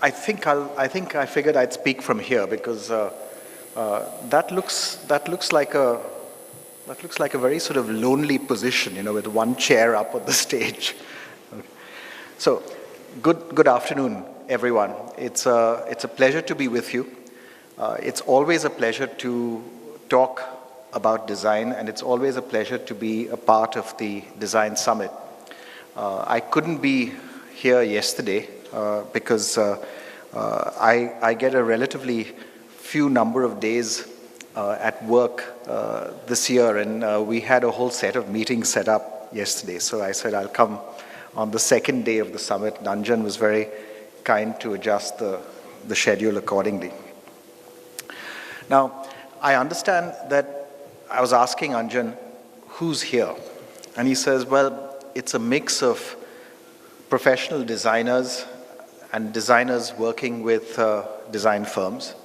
I think I figured I'd speak from here because that looks like a very sort of lonely position, with one chair up on the stage. So, good afternoon, everyone. It's a pleasure to be with you. It's always a pleasure to talk about design, and it's always a pleasure to be a part of the Design Summit. I couldn't be here yesterday because I get a relatively few number of days at work this year, and we had a whole set of meetings set up yesterday. So I said I'll come on the second day of the summit. Nanjan was very kind to adjust the schedule accordingly. Now, I understand that I was asking Anjan, who's here? And he says, well, it's a mix of professional designers and designers working with design firms,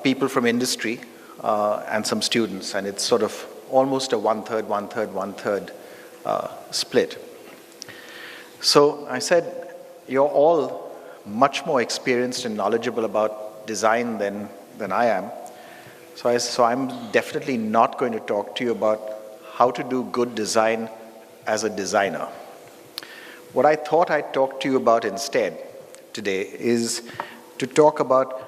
people from industry, and some students. And it's sort of almost a one-third split. So I said, you're all much more experienced and knowledgeable about design than I am. So I'm definitely not going to talk to you about how to do good design as a designer. What I thought I'd talk to you about instead today is to talk about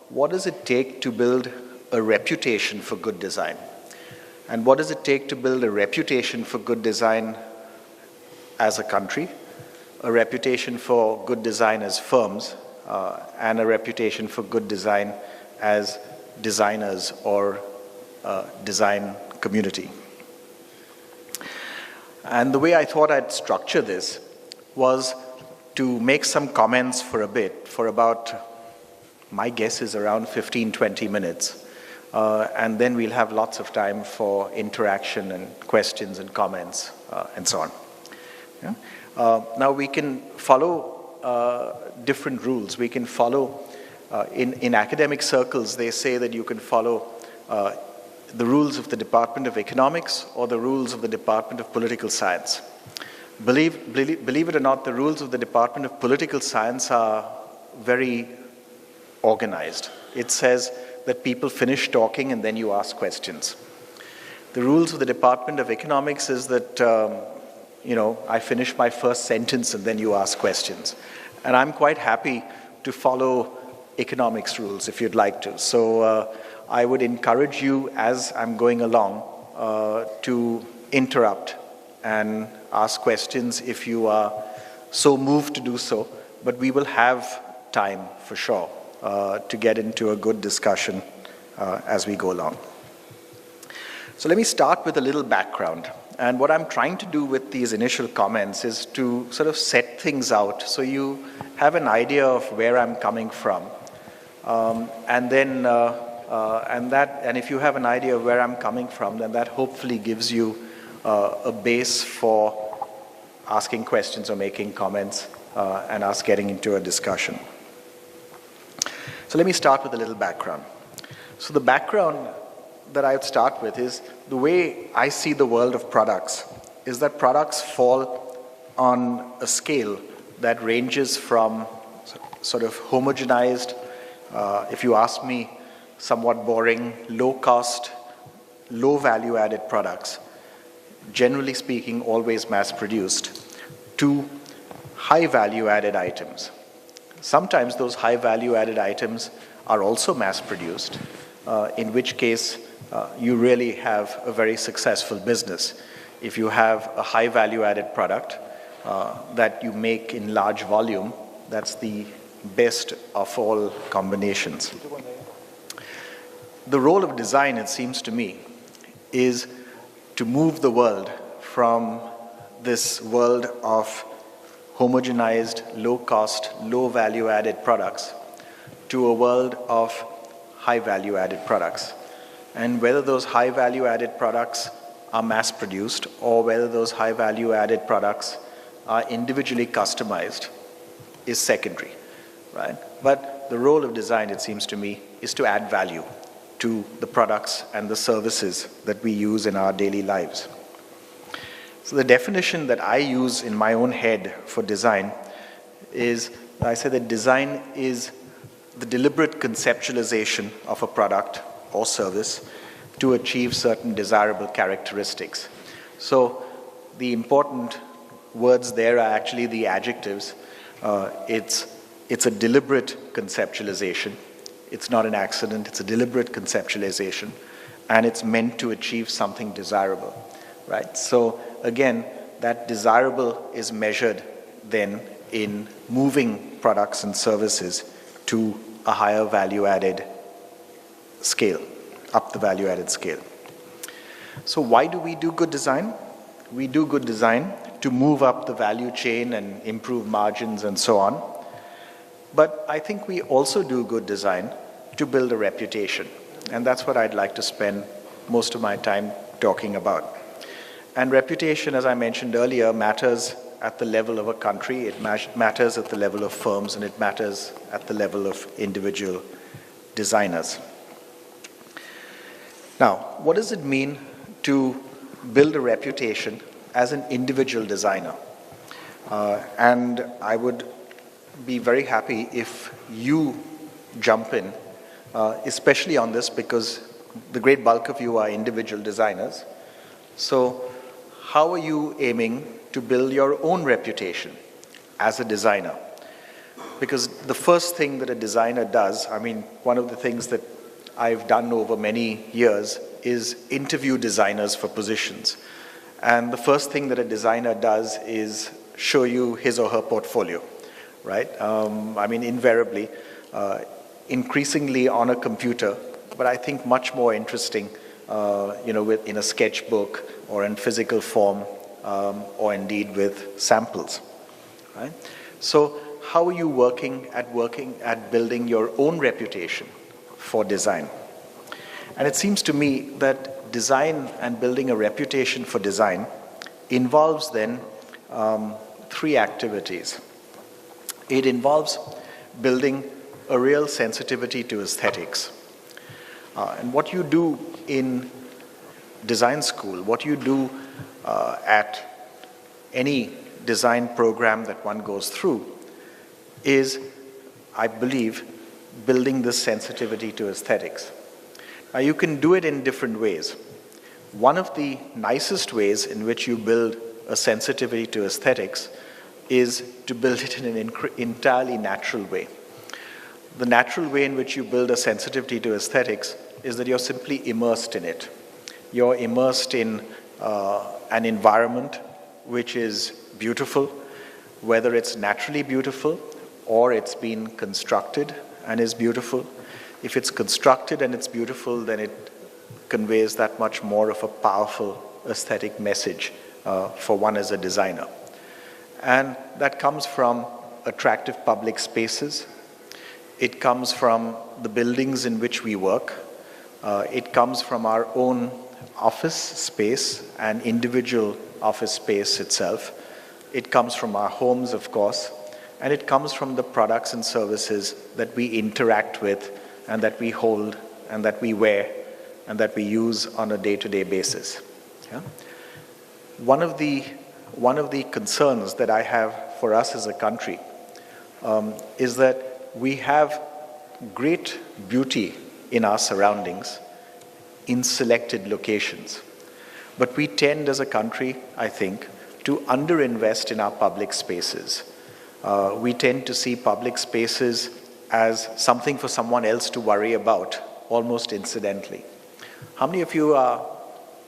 what does it take to build a reputation for good design, and what does it take to build a reputation for good design as a country, a reputation for good design as firms, and a reputation for good design as designers or design community. And the way I thought I'd structure this was to make some comments for a bit, for about, my guess is around 15-20 minutes. And then we'll have lots of time for interaction and questions and comments and so on. Yeah? Now we can follow different rules. We can follow in academic circles, they say that you can follow the rules of the Department of Economics or the rules of the Department of Political Science. Believe it or not, the rules of the Department of Political Science are very organized. It says that people finish talking and then you ask questions. The rules of the Department of Economics is that, I finish my first sentence and then you ask questions. And I'm quite happy to follow economics rules if you'd like to. So I would encourage you as I'm going along to interrupt and ask questions if you are so moved to do so, but we will have time for sure to get into a good discussion as we go along. So let me start with a little background. And what I'm trying to do with these initial comments is to sort of set things out so you have an idea of where I'm coming from. And if you have an idea of where I'm coming from, then that hopefully gives you a base for asking questions or making comments and us getting into a discussion. So let me start with a little background. So the background that I would start with is the way I see the world of products is that products fall on a scale that ranges from sort of homogenized, if you ask me, somewhat boring, low-cost, low-value-added products, generally speaking, always mass-produced, to high-value-added items. Sometimes those high-value-added items are also mass-produced, in which case you really have a very successful business. If you have a high-value-added product that you make in large volume, that's the best of all combinations. The role of design, it seems to me, is to move the world from this world of homogenized, low-cost, low-value-added products to a world of high-value-added products. And whether those high-value-added products are mass-produced or whether those high-value-added products are individually customized is secondary, right? But the role of design, it seems to me, is to add value to the products and the services that we use in our daily lives. So the definition that I use in my own head for design is I say that design is the deliberate conceptualization of a product or service to achieve certain desirable characteristics. So the important words there are actually the adjectives. It's a deliberate conceptualization. It's not an accident, it's a deliberate conceptualization, and it's meant to achieve something desirable, right? So again, that desirable is measured then in moving products and services to a higher value-added scale, up the value-added scale. So why do we do good design? We do good design to move up the value chain and improve margins and so on. But I think we also do good design to build a reputation. And that's what I'd like to spend most of my time talking about. And reputation, as I mentioned earlier, matters at the level of a country, it matters at the level of firms, and it matters at the level of individual designers. Now, what does it mean to build a reputation as an individual designer? And I would be very happy if you jump in, especially on this, because the great bulk of you are individual designers. So how are you aiming to build your own reputation as a designer? Because the first thing that a designer does, I mean, one of the things that I've done over many years is interview designers for positions. And the first thing that a designer does is show you his or her portfolio, right? I mean, invariably, increasingly on a computer, but I think much more interesting, in a sketchbook or in physical form, or indeed with samples, right? So how are you working at building your own reputation for design? And it seems to me that design and building a reputation for design involves then three activities. It involves building a real sensitivity to aesthetics. And what you do in design school, what you do at any design program that one goes through is, I believe, building this sensitivity to aesthetics. Now, you can do it in different ways. One of the nicest ways in which you build a sensitivity to aesthetics is to build it in an entirely natural way. The natural way in which you build a sensitivity to aesthetics is that you're simply immersed in it. You're immersed in an environment which is beautiful, whether it's naturally beautiful or it's been constructed and is beautiful. If it's constructed and it's beautiful, then it conveys that much more of a powerful aesthetic message for one as a designer. And that comes from attractive public spaces. It comes from the buildings in which we work. It comes from our own office space and individual office space itself. It comes from our homes, of course, and it comes from the products and services that we interact with and that we hold and that we wear and that we use on a day-to-day basis. Yeah? One of the concerns that I have for us as a country is that we have great beauty in our surroundings in selected locations. But we tend as a country, I think, to underinvest in our public spaces. We tend to see public spaces as something for someone else to worry about, almost incidentally. How many of you are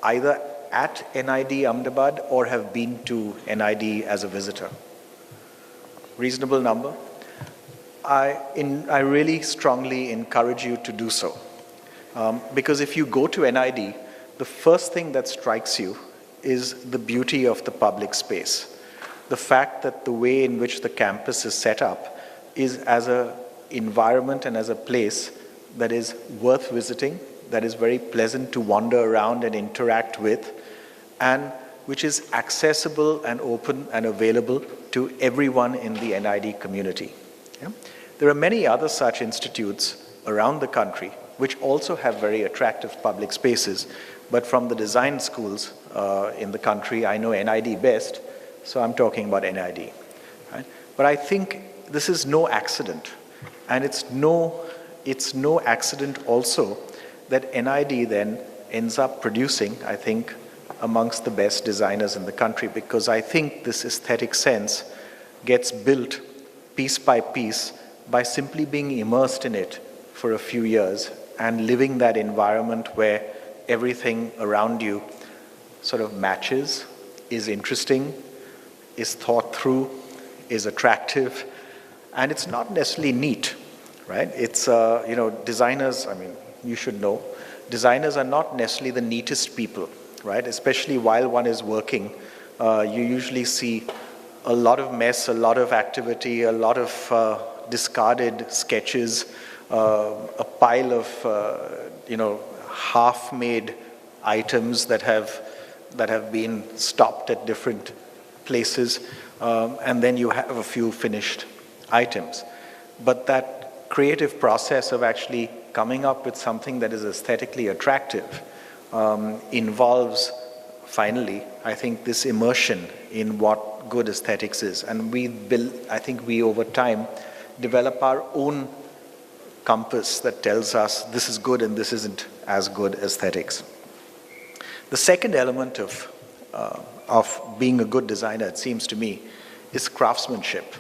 either at NID Ahmedabad or have been to NID as a visitor? Reasonable number. I really strongly encourage you to do so. Because if you go to NID, the first thing that strikes you is the beauty of the public space. The fact that the way in which the campus is set up is as an environment and as a place that is worth visiting, that is very pleasant to wander around and interact with, and which is accessible and open and available to everyone in the NID community. Yeah? There are many other such institutes around the country which also have very attractive public spaces, but from the design schools in the country, I know NID best, so I'm talking about NID. Right? But I think this is no accident. And it's no accident also that NID then ends up producing, I think, amongst the best designers in the country, because I think this aesthetic sense gets built piece by piece by simply being immersed in it for a few years and living that environment where everything around you sort of matches, is interesting, is thought through, is attractive, and it's not necessarily neat, right? It's, designers, I mean, you should know, designers are not necessarily the neatest people, right? Especially while one is working, you usually see a lot of mess, a lot of activity, a lot of discarded sketches, a pile of, half-made items that have been stopped at different places, and then you have a few finished items. But that creative process of actually coming up with something that is aesthetically attractive involves, finally, I think, this immersion in what good aesthetics is. And I think we over time develop our own compass that tells us this is good and this isn't as good aesthetics. The second element of being a good designer, it seems to me, is craftsmanship.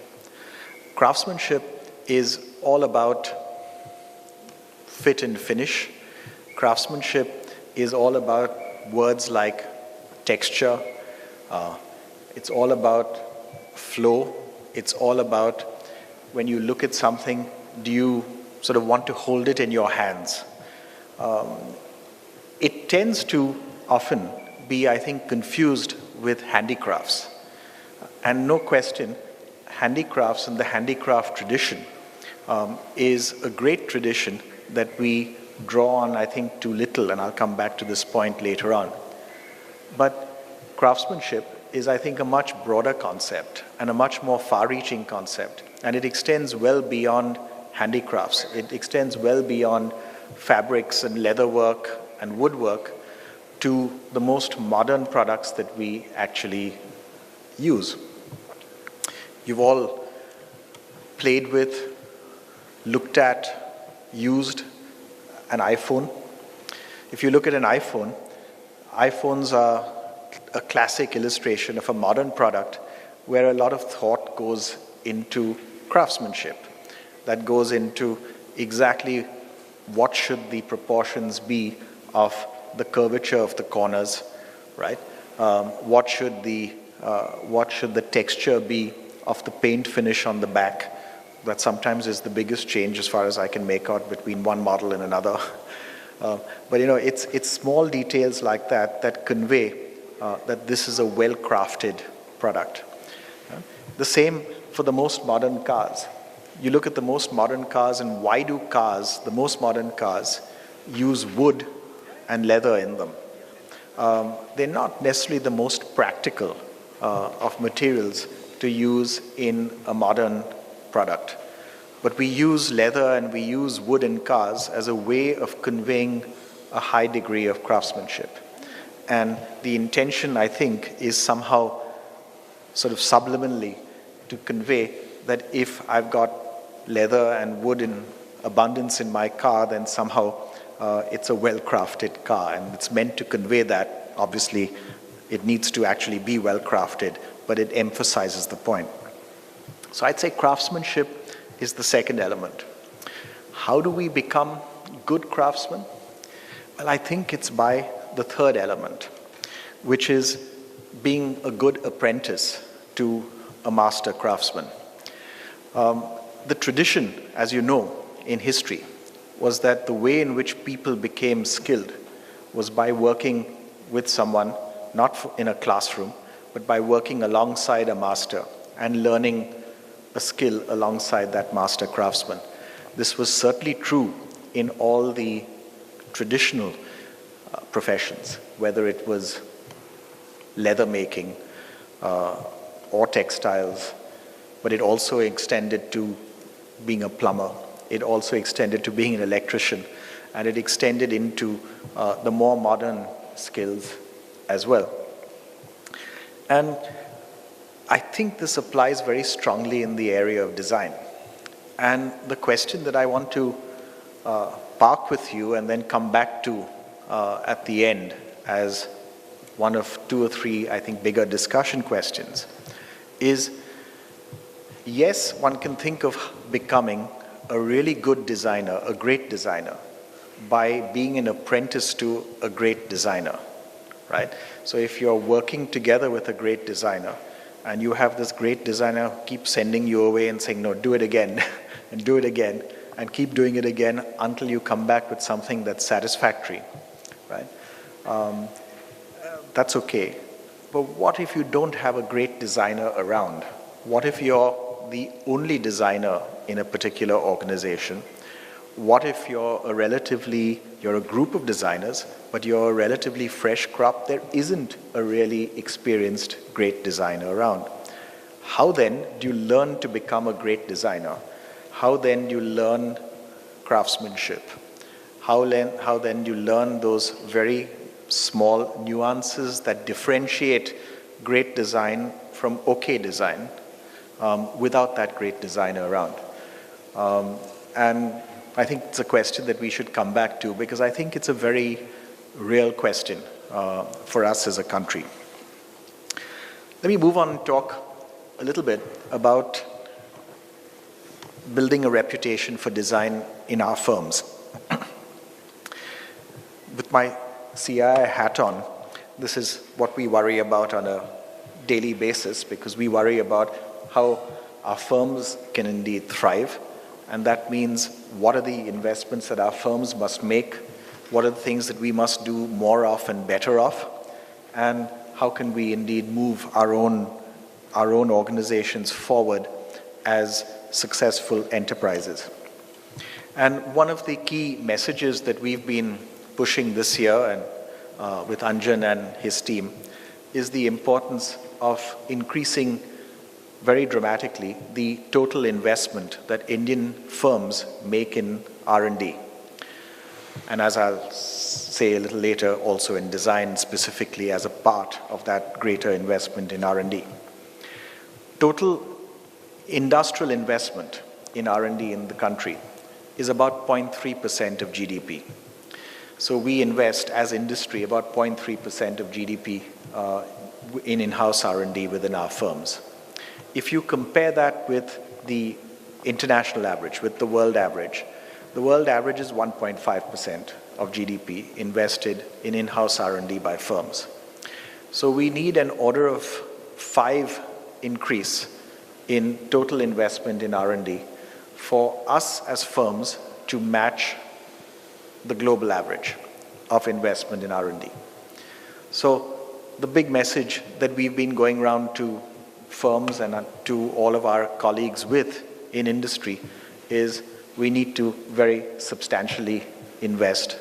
Craftsmanship is all about fit and finish. Craftsmanship is all about words like texture. It's all about flow. It's all about when you look at something, do you sort of want to hold it in your hands? It tends to often be, I think, confused with handicrafts. And no question, handicrafts and the handicraft tradition is a great tradition that we draw on, I think, too little, and I'll come back to this point later on. But craftsmanship is, I think, a much broader concept and a much more far-reaching concept, and it extends well beyond handicrafts. It extends well beyond fabrics and leatherwork and woodwork to the most modern products that we actually use. You've all played with, looked at, used an iPhone. If you look at an iPhone, iPhones are a classic illustration of a modern product where a lot of thought goes into craftsmanship. That goes into exactly what should the proportions be of the curvature of the corners, right? What should the texture be of the paint finish on the back? That sometimes is the biggest change as far as I can make out between one model and another. But it's small details like that that convey that this is a well-crafted product. The same for the most modern cars. You look at the most modern cars, and why do the most modern cars, use wood and leather in them? They're not necessarily the most practical of materials to use in a modern product. But we use leather and we use wood in cars as a way of conveying a high degree of craftsmanship. And the intention, I think, is somehow sort of subliminally to convey that if I've got leather and wood in abundance in my car, then somehow it's a well-crafted car. And it's meant to convey that. Obviously, it needs to actually be well-crafted, but it emphasizes the point. So I'd say craftsmanship is the second element. How do we become good craftsmen? Well, I think it's by the third element, which is being a good apprentice to a master craftsman. The tradition, as you know, in history, was that the way in which people became skilled was by working with someone, not in a classroom, but by working alongside a master and learning a skill alongside that master craftsman. This was certainly true in all the traditional professions, whether it was leather making or textiles, but it also extended to being a plumber. It also extended to being an electrician, and it extended into the more modern skills as well. And I think this applies very strongly in the area of design. And the question that I want to park with you and then come back to at the end as one of two or three, I think, bigger discussion questions is, yes, one can think of becoming a really good designer, a great designer, by being an apprentice to a great designer, right? So if you're working together with a great designer and you have this great designer keep sending you away and saying, no, do it again and do it again and keep doing it again until you come back with something that's satisfactory, right? That's okay. But what if you don't have a great designer around? What if you're the only designer in a particular organization? What if you're a group of designers, but you're a relatively fresh crop? There isn't a really experienced great designer around. How then do you learn to become a great designer? How then do you learn craftsmanship? How then do you learn those very small nuances that differentiate great design from okay design without that great designer around? And I think it's a question that we should come back to, because I think it's a very real question for us as a country. Let me move on and talk a little bit about building a reputation for design in our firms. With my CII hat on, this is what we worry about on a daily basis, because we worry about how our firms can indeed thrive. And that means, what are the investments that our firms must make? What are the things that we must do more of and better of? And how can we indeed move our own organizations forward as successful enterprises? And one of the key messages that we've been pushing this year, and with Anjan and his team, is the importance of increasing very dramatically the total investment that Indian firms make in R&D. And as I'll say a little later, also in design specifically as a part of that greater investment in R&D. Total industrial investment in R&D in the country is about 0.3% of GDP. So we invest as industry about 0.3% of GDP in in-house R&D within our firms. If you compare that with the international average, with the world average is 1.5% of GDP invested in in-house R&D by firms. So we need an order of 5 increase in total investment in R&D for us as firms to match the global average of investment in R&D. So the big message that we've been going around to firms and to all of our colleagues with in industry is, we need to very substantially invest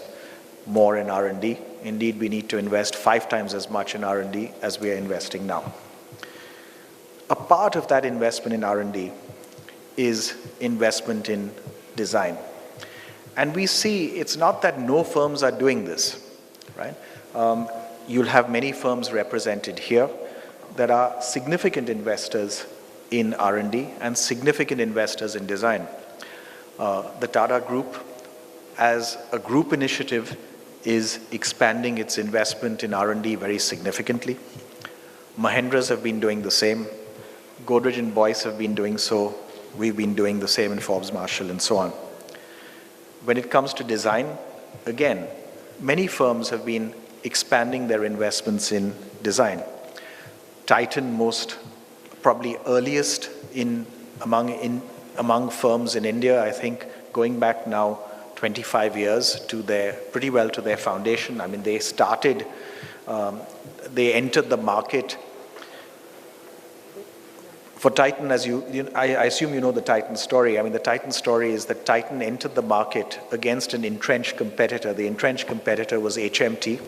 more in R&D. Indeed, we need to invest 5 times as much in R&D as we are investing now. A part of that investment in R&D is investment in design. And we see it's not that no firms are doing this, right? You'll have many firms represented here that are significant investors in R&D and significant investors in design. The Tata Group, as a group initiative, is expanding its investment in R&D very significantly. Mahindras have been doing the same. Godrej and Boyce have been doing so. We've been doing the same in Forbes Marshall and so on. When it comes to design, again, many firms have been expanding their investments in design. Titan, most probably earliest among firms in India, I think, going back now 25 years to pretty well to their foundation. I mean, they entered the market. For Titan, I assume you know the Titan story. I mean, the Titan story is that Titan entered the market against an entrenched competitor. The entrenched competitor was HMT,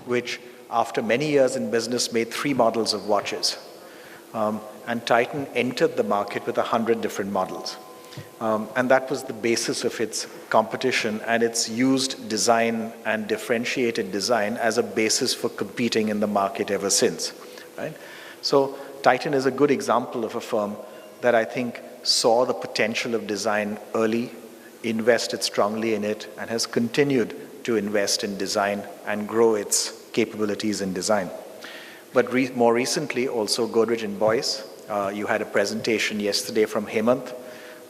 which after many years in business made 3 models of watches. And Titan entered the market with 100 different models. And that was the basis of its competition, and it's used design and differentiated design as a basis for competing in the market ever since, right? So Titan is a good example of a firm that I think saw the potential of design early, invested strongly in it, and has continued to invest in design and grow its capabilities in design. But more recently, also Godrej and Boyce. You had a presentation yesterday from Hemant,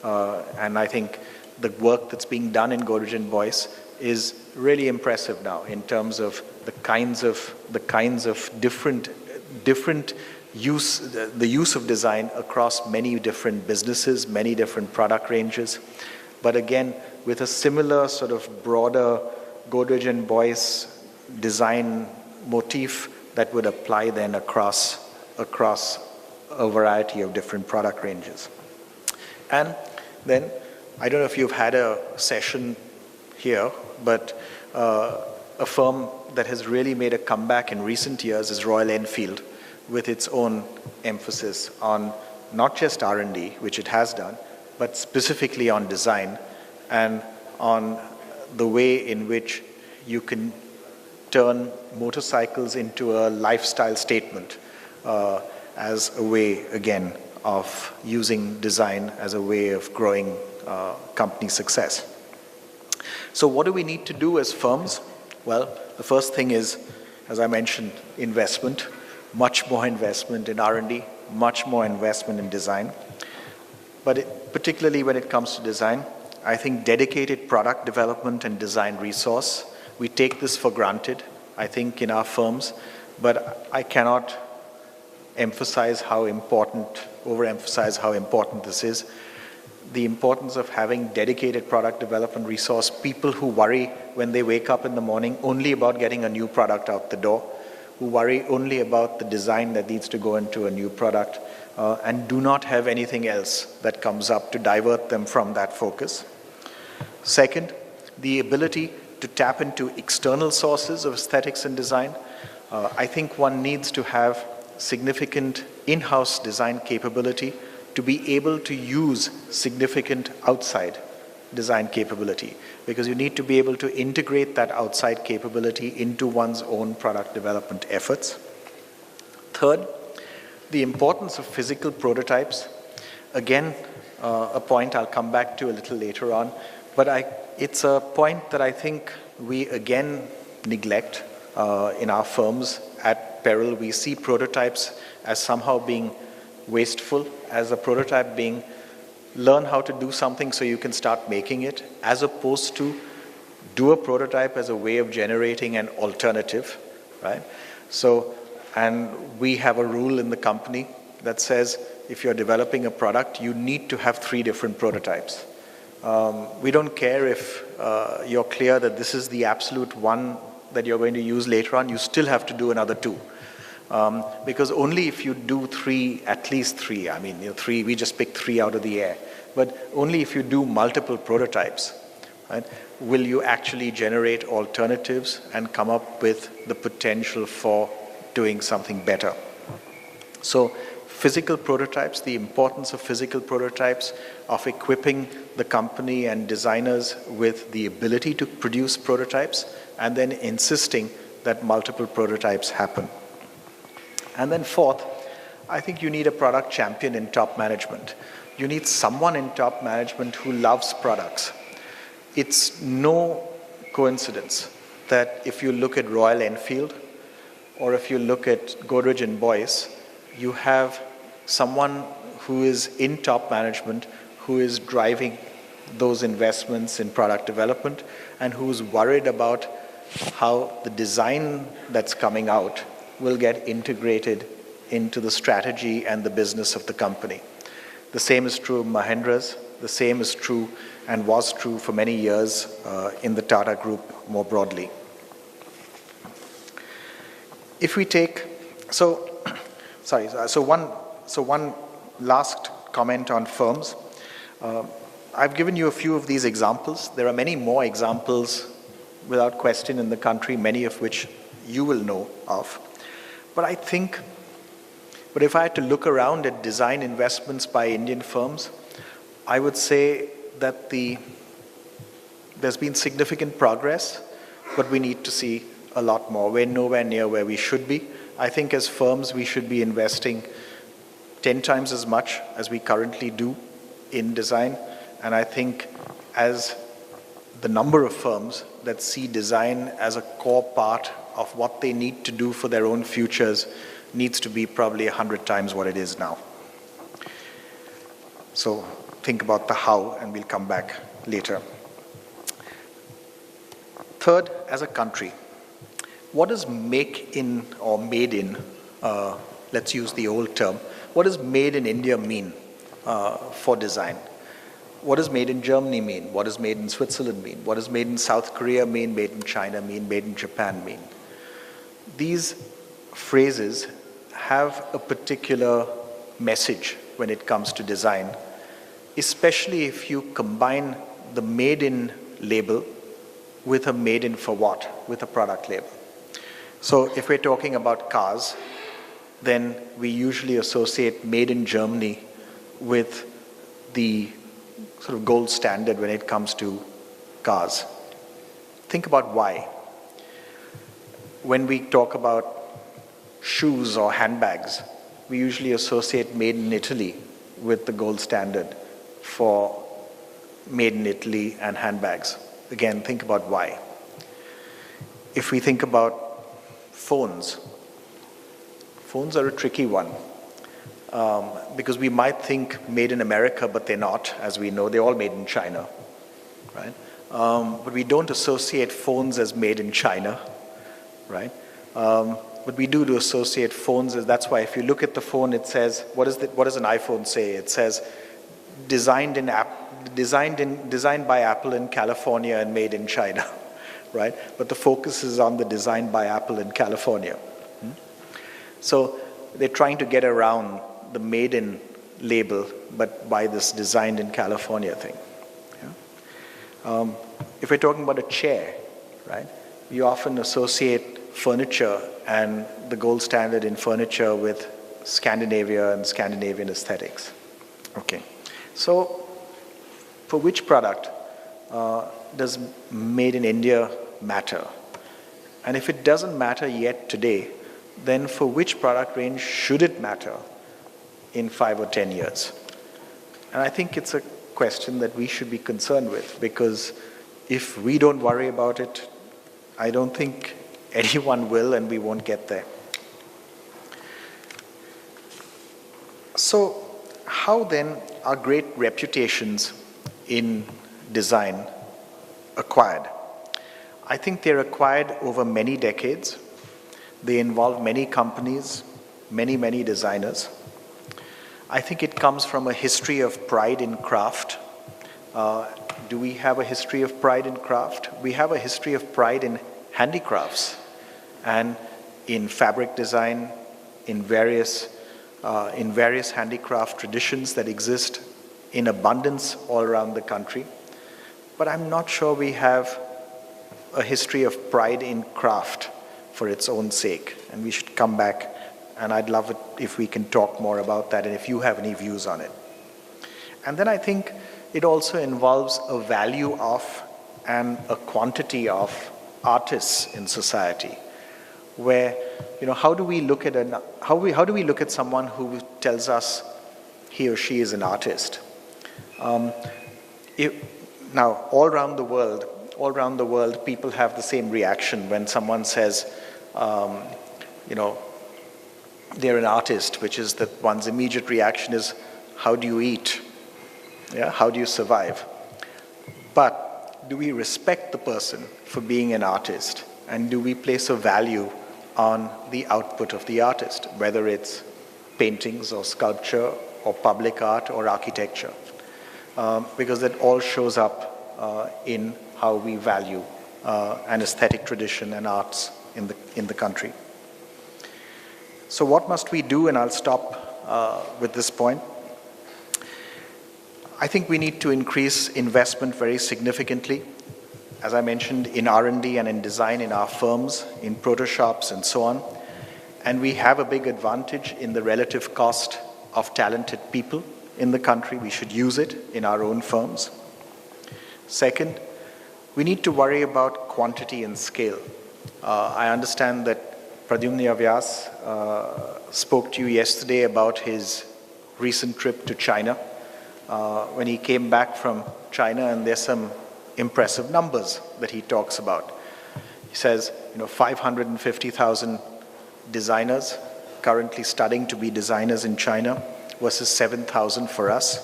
and I think the work that's being done in Godrej and Boyce is really impressive now in terms of the kinds of different use, the use of design across many different businesses, many different product ranges. But again, with a similar sort of broader Godrej and Boyce design motif that would apply then across a variety of different product ranges. And then, I don't know if you've had a session here, but a firm that has really made a comeback in recent years is Royal Enfield, with its own emphasis on not just R&D, which it has done, but specifically on design and on the way in which you can turn motorcycles into a lifestyle statement as a way, again, of using design as a way of growing company success. So what do we need to do as firms? Well, the first thing is, as I mentioned, investment, much more investment in R&D, much more investment in design. But particularly when it comes to design, I think dedicated product development and design resource, we take this for granted, I think, in our firms, but I cannot overemphasize how important this is. The importance of having dedicated product development resource, people who worry when they wake up in the morning only about getting a new product out the door, who worry only about the design that needs to go into a new product, and do not have anything else that comes up to divert them from that focus. Second, the ability to tap into external sources of aesthetics and design. I think one needs to have significant in-house design capability to be able to use significant outside design capability, because you need to be able to integrate that outside capability into one's own product development efforts. Third, the importance of physical prototypes. Again, a point I'll come back to a little later on, but it's a point that I think we again neglect in our firms. At peril, we see prototypes as somehow being wasteful, as a prototype being learn how to do something so you can start making it, as opposed to do a prototype as a way of generating an alternative, right? So, and we have a rule in the company that says if you're developing a product, you need to have 3 different prototypes. We don't care if you're clear that this is the absolute one that you're going to use later on, you still have to do another 2. Because only if you do 3, at least 3, I mean, 3, we just pick 3 out of the air, but only if you do multiple prototypes, right, will you actually generate alternatives and come up with the potential for doing something better. So physical prototypes, the importance of physical prototypes, of equipping the company and designers with the ability to produce prototypes, and then insisting that multiple prototypes happen. And then fourth, I think you need a product champion in top management. You need someone in top management who loves products. It's no coincidence that if you look at Royal Enfield, or if you look at Godrej and Boyce, you have someone who is in top management, who is driving those investments in product development, and who's worried about how the design that's coming out will get integrated into the strategy and the business of the company. The same is true of Mahendra's. The same is true and was true for many years in the Tata Group more broadly. If we take, one last comment on firms. I've given you a few of these examples. There are many more examples without question in the country, many of which you will know of. But if I had to look around at design investments by Indian firms, I would say that there's been significant progress, but we need to see a lot more. We're nowhere near where we should be. I think as firms, we should be investing 10 times as much as we currently do in design. And I think as the number of firms that see design as a core part of what they need to do for their own futures needs to be probably 100 times what it is now. So think about the how, and we'll come back later. Third, as a country, what does make in or made in, let's use the old term, what does made in India mean for design? What does made in Germany mean? What does made in Switzerland mean? What does made in South Korea mean? Made in China mean? Made in Japan mean? These phrases have a particular message when it comes to design, especially if you combine the made in label with a made in for what, with a product label. So if we're talking about cars, then we usually associate made in Germany with the sort of gold standard when it comes to cars. Think about why. When we talk about shoes or handbags, we usually associate made in Italy with the gold standard for made in Italy and handbags. Again, think about why. If we think about phones, phones are a tricky one. Because we might think made in America, but they're not. As we know, they're all made in China, right? But we don't associate phones as made in China, right? But we do associate phones as, that's why if you look at the phone, it says, what does an iPhone say? It says, designed by Apple in California and made in China, right? But the focus is on the designed by Apple in California. So they're trying to get around the made in label, but by this designed in California thing. Yeah? If we're talking about a chair, right, we often associate furniture and the gold standard in furniture with Scandinavia and Scandinavian aesthetics. Okay, so for which product does made in India matter? And if it doesn't matter yet today, then for which product range should it matter in 5 or 10 years? And I think it's a question that we should be concerned with, because if we don't worry about it, I don't think anyone will, and we won't get there. So how then are great reputations in design acquired? I think they're acquired over many decades. They involve many companies, many designers. I think it comes from a history of pride in craft. Do we have a history of pride in craft? We have a history of pride in handicrafts and in fabric design, in various handicraft traditions that exist in abundance all around the country. But I'm not sure we have a history of pride in craft for its own sake, and we should come back, and I'd love it if we can talk more about that and if you have any views on it. And then I think it also involves a value of and a quantity of artists in society, where, you know, how do we look at someone who tells us he or she is an artist? Now, all around the world, people have the same reaction when someone says, you know, they're an artist, which is that one's immediate reaction is, how do you eat? Yeah, how do you survive? But do we respect the person for being an artist? And do we place a value on the output of the artist, whether it's paintings or sculpture or public art or architecture? Because that all shows up in how we value an aesthetic tradition and arts in the country. So what must we do? And I'll stop with this point. I think we need to increase investment very significantly, as I mentioned, in R&D and in design in our firms, in proto shops and so on. And we have a big advantage in the relative cost of talented people in the country. We should use it in our own firms. Second, we need to worry about quantity and scale. I understand that Pradyumna Vyas spoke to you yesterday about his recent trip to China, when he came back from China, and there's some impressive numbers that he talks about. He says, 550,000 designers currently studying to be designers in China versus 7,000 for us.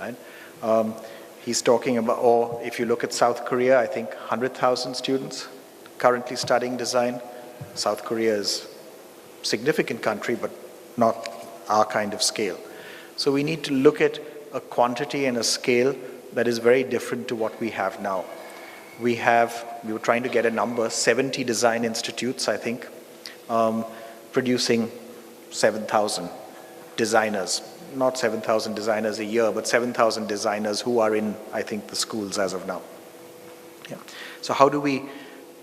Right? He's talking about, or if you look at South Korea, I think 100,000 students currently studying design. South Korea is a significant country, but not our kind of scale. So we need to look at a quantity and a scale that is very different to what we have now. We were trying to get a number, 70 design institutes, I think, producing 7,000 designers. Not 7,000 designers a year, but 7,000 designers who are in, I think, the schools as of now. Yeah. So how do we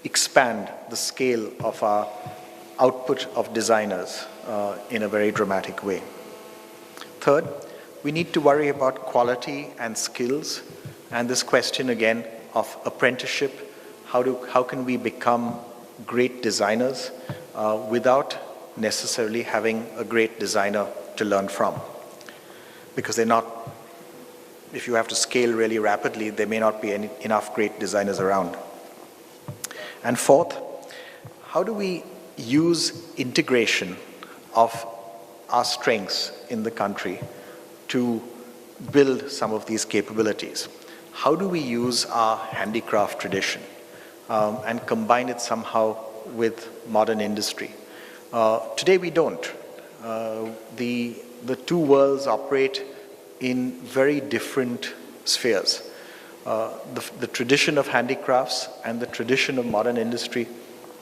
expand the scale of our output of designers in a very dramatic way? Third, we need to worry about quality and skills, and this question again of apprenticeship. How can we become great designers without necessarily having a great designer to learn from? Because if you have to scale really rapidly, there may not be enough great designers around. And fourth, how do we use integration of our strengths in the country to build some of these capabilities? How do we use our handicraft tradition and combine it somehow with modern industry? Today we don't. The two worlds operate in very different spheres. The tradition of handicrafts and the tradition of modern industry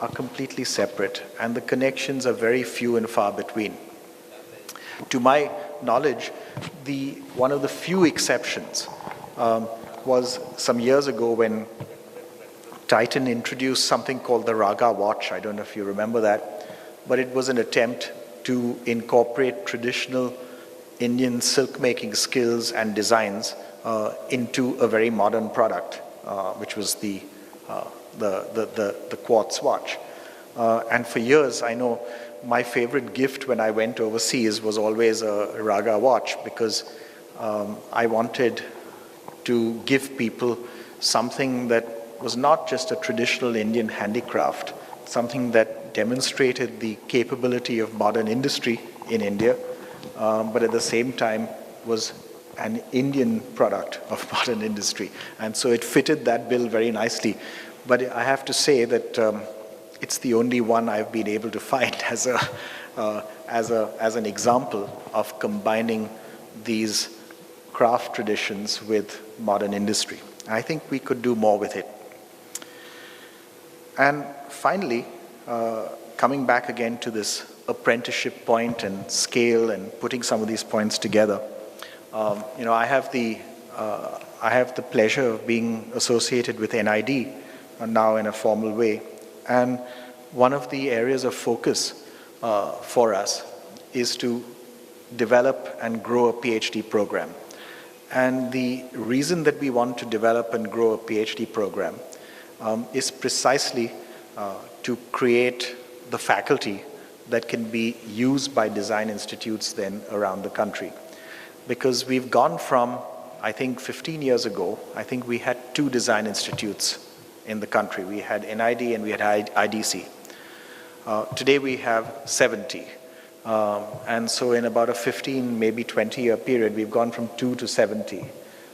are completely separate, and the connections are very few and far between. To my knowledge, one of the few exceptions was some years ago when Titan introduced something called the Raga watch. I don't know if you remember that, but it was an attempt to incorporate traditional Indian silk making skills and designs into a very modern product, which was the quartz watch. And for years, I know my favorite gift when I went overseas was always a Raga watch, because I wanted to give people something that was not just a traditional Indian handicraft, something that demonstrated the capability of modern industry in India, but at the same time was an Indian product of modern industry. And so it fitted that bill very nicely. But I have to say that it's the only one I've been able to find as an example of combining these craft traditions with modern industry. I think we could do more with it. And finally, coming back again to this apprenticeship point and scale and putting some of these points together, I have the pleasure of being associated with NID now in a formal way. And one of the areas of focus for us is to develop and grow a PhD program. And the reason that we want to develop and grow a PhD program is precisely to create the faculty that can be used by design institutes then around the country. Because we've gone from, I think 15 years ago, I think we had 2 design institutes in the country. We had NID and we had IDC. Today we have 70. And so in about a 15, maybe 20-year period, we've gone from 2 to 70.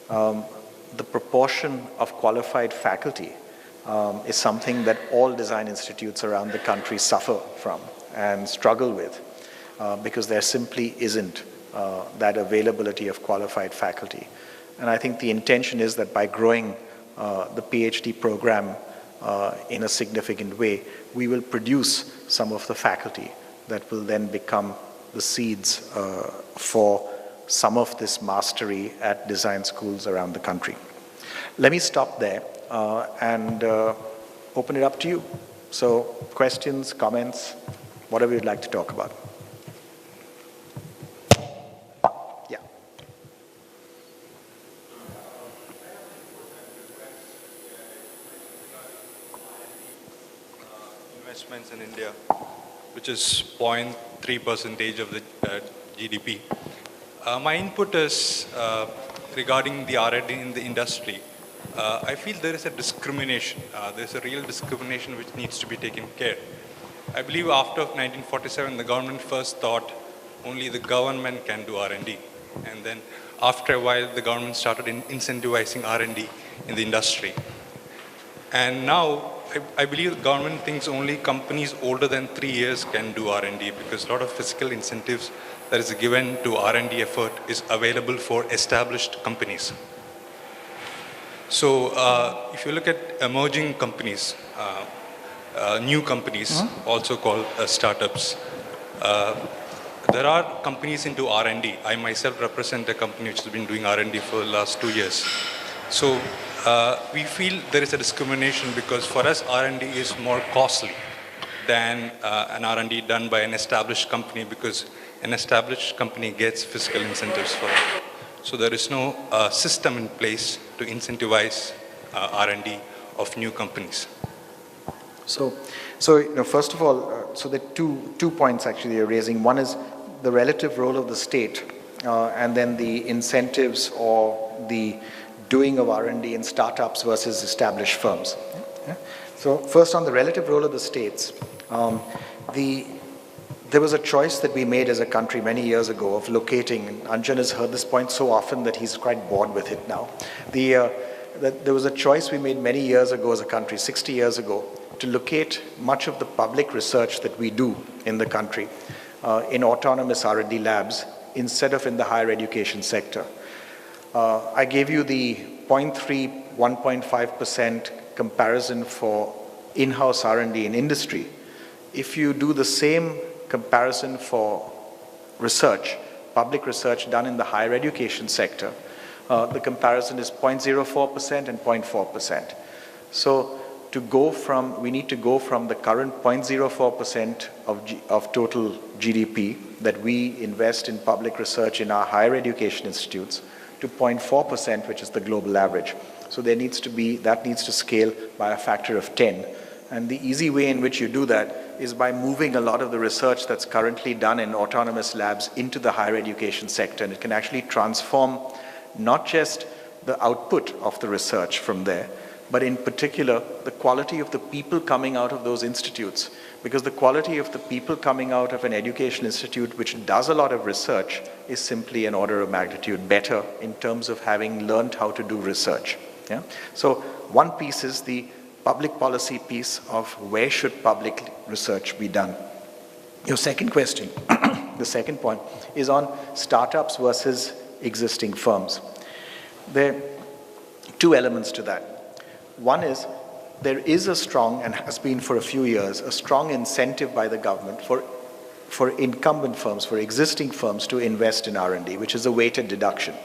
The proportion of qualified faculty is something that all design institutes around the country suffer from and struggle with, because there simply isn't that availability of qualified faculty. And I think the intention is that by growing the PhD program in a significant way, we will produce some of the faculty that will then become the seeds for some of this mastery at design schools around the country. Let me stop there and open it up to you. So questions, comments, whatever you'd like to talk about. Yeah. Investments in India, which is 0.3% of the GDP. My input is regarding the R&D in the industry. I feel there is a discrimination. There's a real discrimination which needs to be taken care. I believe after 1947, the government first thought only the government can do R&D. And then after a while, the government started incentivizing R&D in the industry. And now, I believe the government thinks only companies older than 3 years can do R&D because a lot of fiscal incentives that is given to R&D effort is available for established companies. So if you look at emerging companies, new companies, also called startups, there are companies into R&D. I myself represent a company which has been doing R&D for the last 2 years. So we feel there is a discrimination because for us R&D is more costly than an R&D done by an established company because an established company gets fiscal incentives for it. So there is no system in place to incentivize R&D of new companies. So first of all, so there are two points actually you're raising. One is the relative role of the state, and then the incentives or the doing of R&D in startups versus established firms. Yeah? So first on the relative role of the states, there was a choice that we made as a country many years ago of locating, and Anjan has heard this point so often that he's quite bored with it now. There was a choice we made many years ago as a country, 60 years ago, to locate much of the public research that we do in the country in autonomous R&D labs instead of in the higher education sector. I gave you the 0.3, 1.5% comparison for in-house R&D in industry. If you do the same comparison for research, public research done in the higher education sector, the comparison is 0.04% and 0.4%. So we need to go from the current 0.04% of total GDP that we invest in public research in our higher education institutes to 0.4%, which is the global average. So that needs to scale by a factor of 10. And the easy way in which you do that is by moving a lot of the research that's currently done in autonomous labs into the higher education sector. And it can actually transform not just the output of the research from there, but in particular, the quality of the people coming out of those institutes. Because the quality of the people coming out of an education institute which does a lot of research is simply an order of magnitude better in terms of having learned how to do research. Yeah? So one piece is the public policy piece of where should public research be done. Your second question, the second point, is on startups versus existing firms. There are two elements to that. One is there is a strong, and has been for a few years, a strong incentive by the government for incumbent firms, for existing firms to invest in R&D, which is a weighted deduction.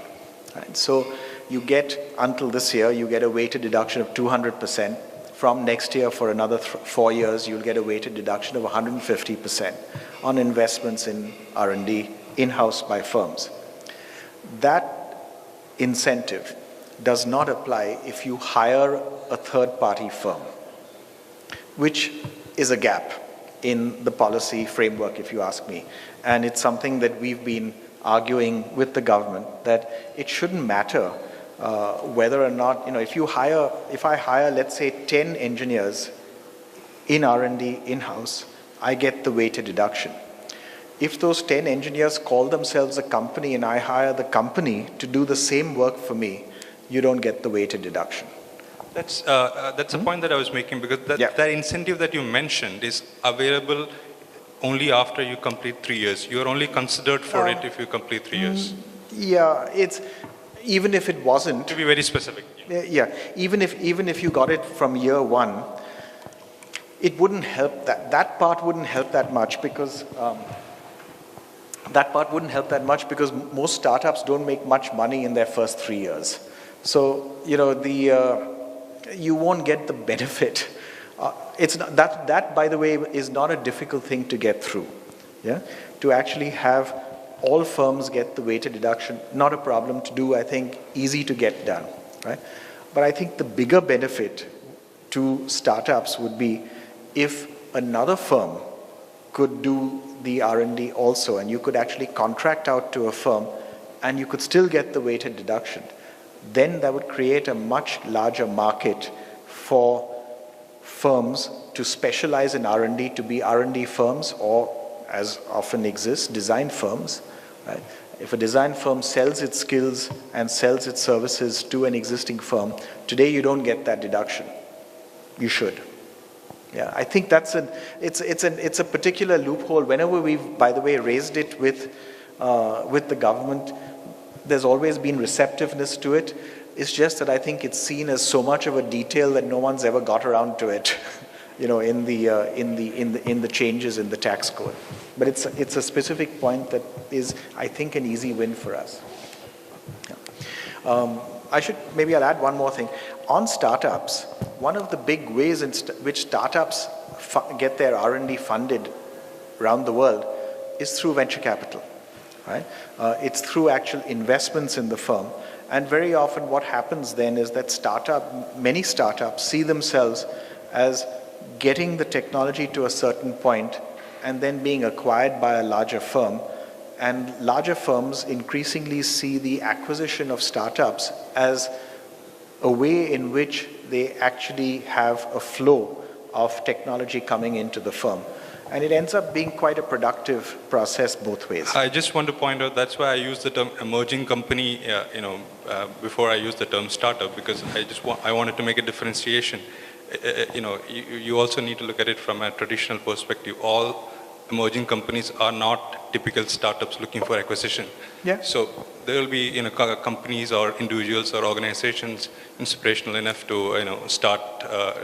Right? So you get, until this year, you get a weighted deduction of 200%. From next year for another 4 years, you'll get a weighted deduction of 150% on investments in R&D in-house by firms. That incentive does not apply if you hire a third-party firm, which is a gap in the policy framework, if you ask me. And it's something that we've been arguing with the government, that it shouldn't matter whether or not, if I hire, let's say, 10 engineers in R&D in-house, I get the weighted deduction. If those 10 engineers call themselves a company and I hire the company to do the same work for me, you don't get the weighted deduction. That's a point that I was making, because that incentive that you mentioned is available only after you complete 3 years. You are only considered for it if you complete 3 years. Yeah, even if it wasn't. To be very specific. Yeah, even if you got it from year one, it wouldn't help that part wouldn't help that much because most startups don't make much money in their first 3 years. So you won't get the benefit. It's not, that by the way is not a difficult thing to get through. Yeah, to actually have all firms get the weighted deduction, not a problem to do, I think, easy to get done, right? But I think the bigger benefit to startups would be if another firm could do the R&D also, and you could actually contract out to a firm and you could still get the weighted deduction, then that would create a much larger market for firms to specialize in R&D, to be R&D firms, or, as often exists, design firms. Right? If a design firm sells its skills and sells its services to an existing firm, today you don't get that deduction. You should. Yeah, I think that's it's a particular loophole. Whenever we've, by the way, raised it with the government, there's always been receptiveness to it. It's just that I think it's seen as so much of a detail that no one's ever got around to it, you know, in the changes in the tax code. But it's a specific point that is, I think, an easy win for us. Yeah. I'll add one more thing. On startups, one of the big ways in which startups get their R&D funded around the world is through venture capital. Right? It's through actual investments in the firm. And very often what happens then is that many startups see themselves as getting the technology to a certain point and then being acquired by a larger firm. And larger firms increasingly see the acquisition of startups as a way in which they actually have a flow of technology coming into the firm. And it ends up being quite a productive process both ways. I just want to point out, that's why I use the term emerging company, before I use the term startup, because I wanted to make a differentiation. You also need to look at it from a traditional perspective. All emerging companies are not typical startups looking for acquisition. Yeah. So there will be companies or individuals or organizations inspirational enough to start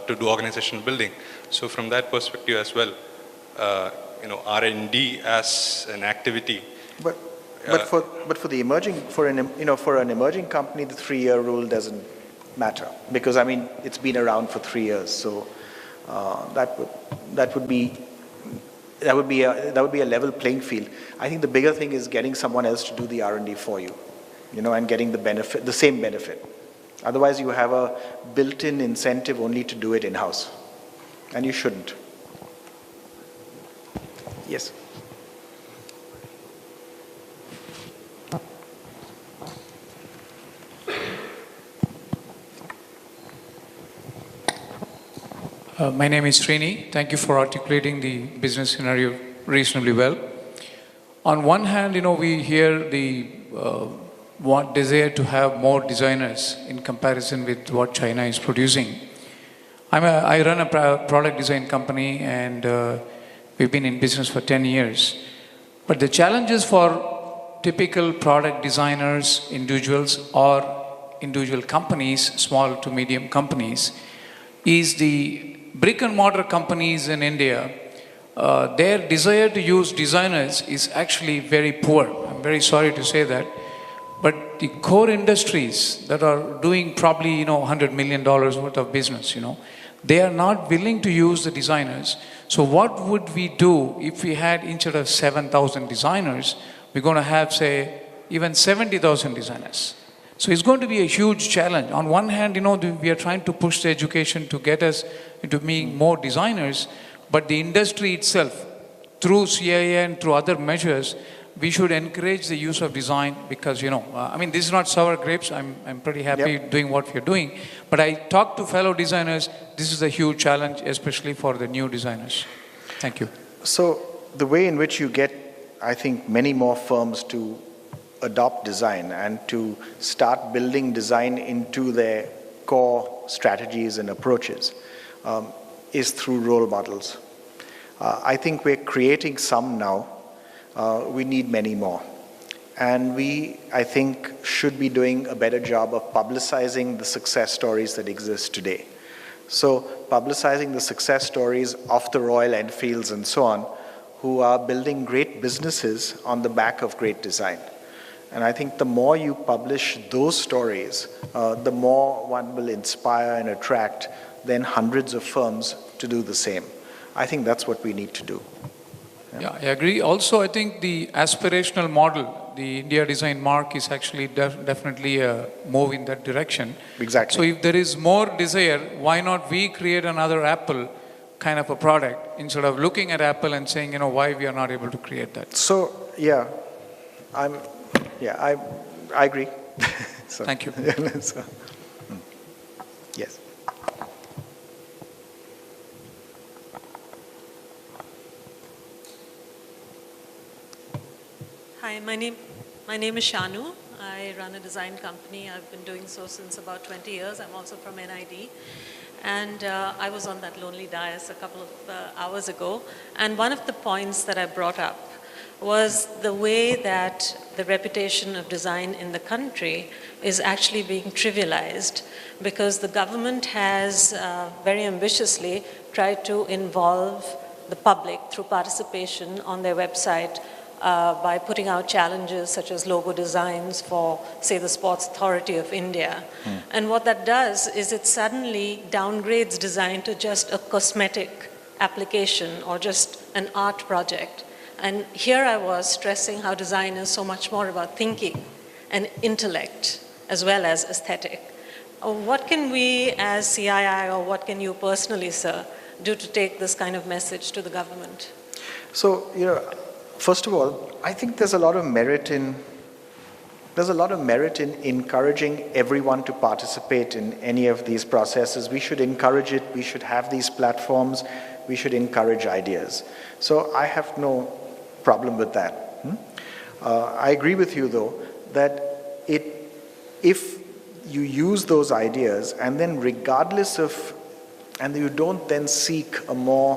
to do organization building. So from that perspective as well, R&D as an activity. But for an emerging company, the 3-year rule doesn't matter, because I mean it's been around for 3 years. So that would be a level playing field. I think the bigger thing is getting someone else to do the R&D for you, and getting the same benefit. Otherwise, you have a built-in incentive only to do it in-house, and you shouldn't. Yes. My name is Srini. Thank you for articulating the business scenario reasonably well. On one hand, we hear the desire to have more designers in comparison with what China is producing. I run a product design company, and we've been in business for 10 years. But the challenges for typical product designers, individuals, or individual companies, small to medium companies, is the brick and mortar companies in India. Their desire to use designers is actually very poor. I'm very sorry to say that. But the core industries that are doing probably $100 million worth of business, they are not willing to use the designers. So what would we do if we had, instead of 7,000 designers, we're going to have, say, even 70,000 designers? So it's going to be a huge challenge. On one hand, we are trying to push the education to get us into being more designers, but the industry itself, through CII and through other measures, we should encourage the use of design, because, this is not sour grapes. I'm pretty happy doing what we're doing. But I talk to fellow designers, this is a huge challenge, especially for the new designers. Thank you. So the way in which you get, I think, many more firms to adopt design and to start building design into their core strategies and approaches is through role models. I think we're creating some now. We need many more. And we, I think, should be doing a better job of publicizing the success stories that exist today. So publicizing the success stories of the Royal Enfields and so on, who are building great businesses on the back of great design. And I think the more you publish those stories, the more one will inspire and attract then hundreds of firms to do the same. I think that's what we need to do. Yeah, I agree. Also, I think the aspirational model, the India Design Mark, is actually definitely a move in that direction. Exactly. So if there is more desire, why not we create another Apple kind of a product, instead of looking at Apple and saying, why we are not able to create that? So, I agree. So, Thank you. so, yes. Hi, my name is Shanu. I run a design company. I've been doing so since about 20 years. I'm also from NID. And I was on that lonely dais a couple of hours ago. And one of the points that I brought up was the way that the reputation of design in the country is actually being trivialized, because the government has very ambitiously tried to involve the public through participation on their website by putting out challenges such as logo designs for, say, the Sports Authority of India. And what that does is it suddenly downgrades design to just a cosmetic application or just an art project. And here I was stressing how design is so much more about thinking and intellect as well as aesthetic. What can we as CII, or what can you personally, sir, do to take this kind of message to the government? So, first of all, I think there's a lot of merit in encouraging everyone to participate in any of these processes. We should encourage it. We should have these platforms. We should encourage ideas. So I have no problem with that. I agree with you, though, that if you use those ideas and then regardless of, and you don't then seek a more,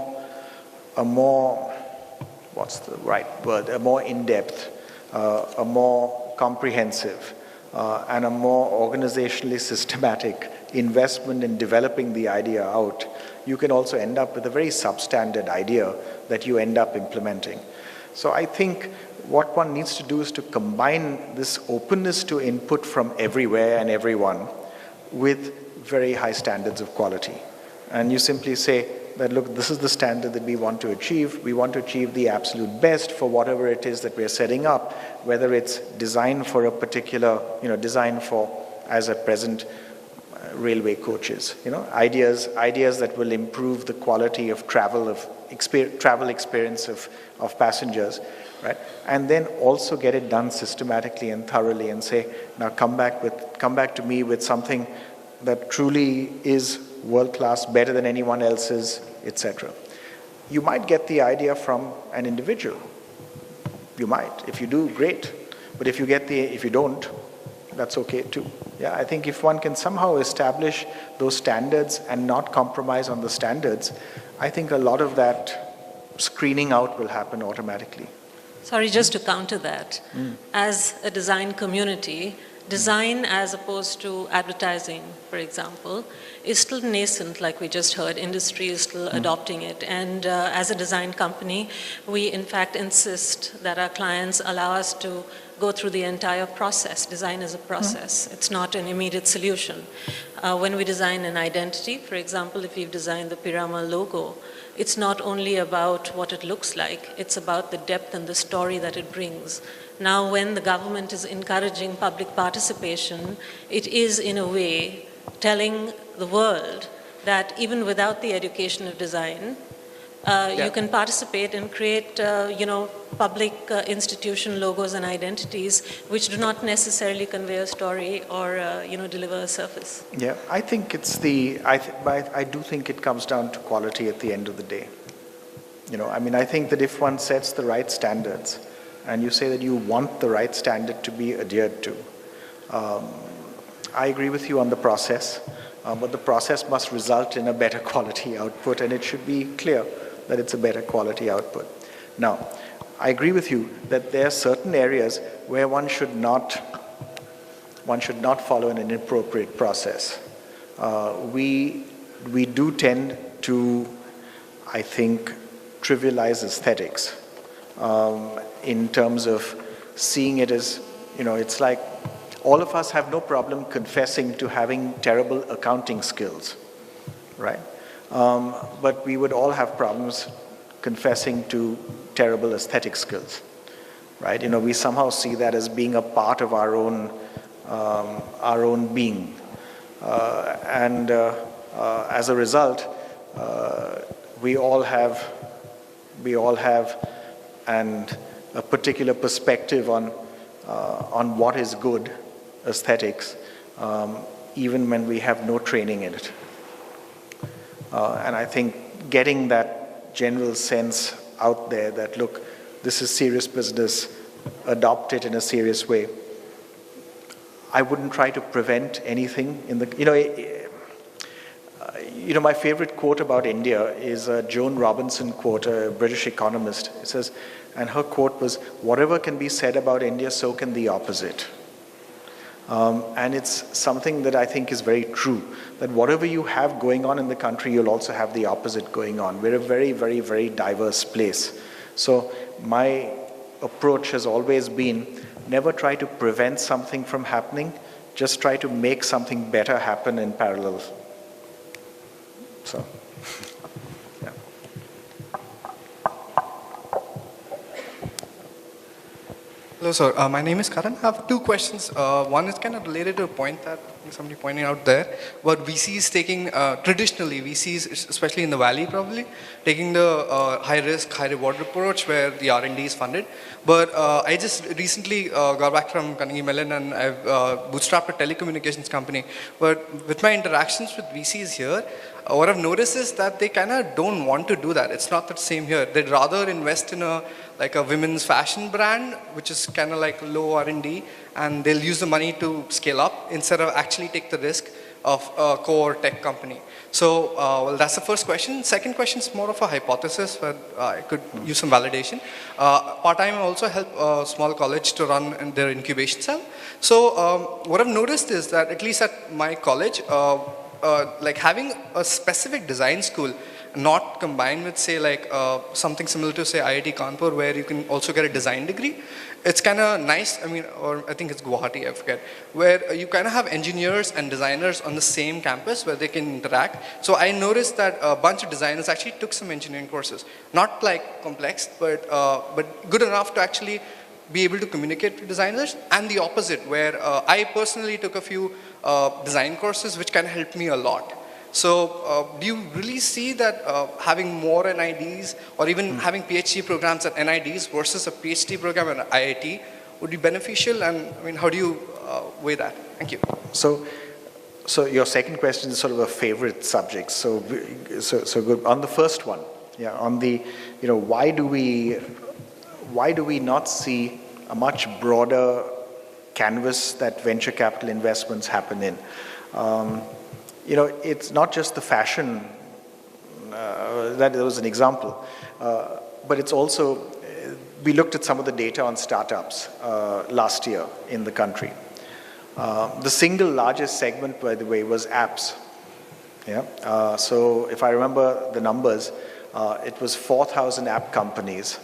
what's the right word, a more in-depth, a more comprehensive, and a more organizationally systematic investment in developing the idea out, you can also end up with a very substandard idea that you end up implementing. So I think what one needs to do is to combine this openness to input from everywhere and everyone with very high standards of quality. And you simply say that, look, this is the standard that we want to achieve. We want to achieve the absolute best for whatever it is that we're setting up, whether it's designed for a particular, designed for, as at present, railway coaches, ideas that will improve the quality of travel experience of passengers, right? And then also get it done systematically and thoroughly and say, now come back to me with something that truly is world-class, better than anyone else's, etc. You might get the idea from an individual. You might. If you do, great. But if you don't, that's okay too. Yeah, I think if one can somehow establish those standards and not compromise on the standards, I think a lot of that screening out will happen automatically. Sorry, just to counter that, as a design community, design as opposed to advertising, for example, is still nascent, like we just heard. Industry is still adopting it. And as a design company, we in fact insist that our clients allow us to go through the entire process. Design is a process. It's not an immediate solution. When we design an identity, for example, if we've designed the Piramal logo, it's not only about what it looks like, it's about the depth and the story that it brings. Now, when the government is encouraging public participation, it is in a way telling the world that even without the education of design, you can participate and create, public institution logos and identities which do not necessarily convey a story or, deliver a surface. Yeah, I think I do think it comes down to quality at the end of the day. I think that if one sets the right standards and you say that you want the right standard to be adhered to, I agree with you on the process, but the process must result in a better quality output, and it should be clear that it's a better quality output. Now, I agree with you that there are certain areas where one should not follow an inappropriate process. We do tend to, I think, trivialize aesthetics in terms of seeing it as, it's like all of us have no problem confessing to having terrible accounting skills, right? But we would all have problems confessing to terrible aesthetic skills, right? We somehow see that as being a part of our own being, and as a result, we all have a particular perspective on what is good aesthetics, even when we have no training in it. And I think getting that general sense out there that, look, this is serious business, adopt it in a serious way. I wouldn't try to prevent anything in the, my favorite quote about India is a Joan Robinson quote, a British economist. It says, and her quote was, whatever can be said about India, so can the opposite. And it's something that I think is very true, that whatever you have going on in the country, you'll also have the opposite going on. We're a very, very, very diverse place. So my approach has always been, never try to prevent something from happening, just try to make something better happen in parallel. So, yeah. Hello, sir. My name is Karan. I have two questions. One is kind of related to a point that somebody pointed out there. But VCs taking, traditionally, VCs, especially in the Valley probably, taking the high risk, high reward approach where the R&D is funded. But I just recently got back from Carnegie Mellon and I've bootstrapped a telecommunications company. But with my interactions with VCs here, what I've noticed is that they kind of don't want to do that. It's not the same here. They'd rather invest in a women's fashion brand, which is kind of like low R&D, and they'll use the money to scale up instead of actually take the risk of a core tech company. So, well, that's the first question. Second question is more of a hypothesis where I could use some validation. Part-time, I also help a small college to run their incubation cell. So, what I've noticed is that at least at my college, like having a specific design school, not combined with say like something similar to say IIT Kanpur where you can also get a design degree. It's kind of nice, I mean, or I think it's Guwahati, I forget, where you kind of have engineers and designers on the same campus where they can interact. So I noticed that a bunch of designers actually took some engineering courses. Not like complex, but good enough to actually be able to communicate with designers, and the opposite where I personally took a few design courses which kind of helped me a lot. So do you really see that having more NIDs or even having PhD programs at NIDs versus a PhD program at IIT would be beneficial? And I mean, how do you weigh that? Thank you. So your second question is sort of a favorite subject. So good. On the first one, yeah, on the, why do we not see a much broader canvas that venture capital investments happen in? It's not just the fashion, that was an example, but it's also, we looked at some of the data on startups last year in the country. The single largest segment, by the way, was apps. Yeah. So if I remember the numbers, it was 4,000 app companies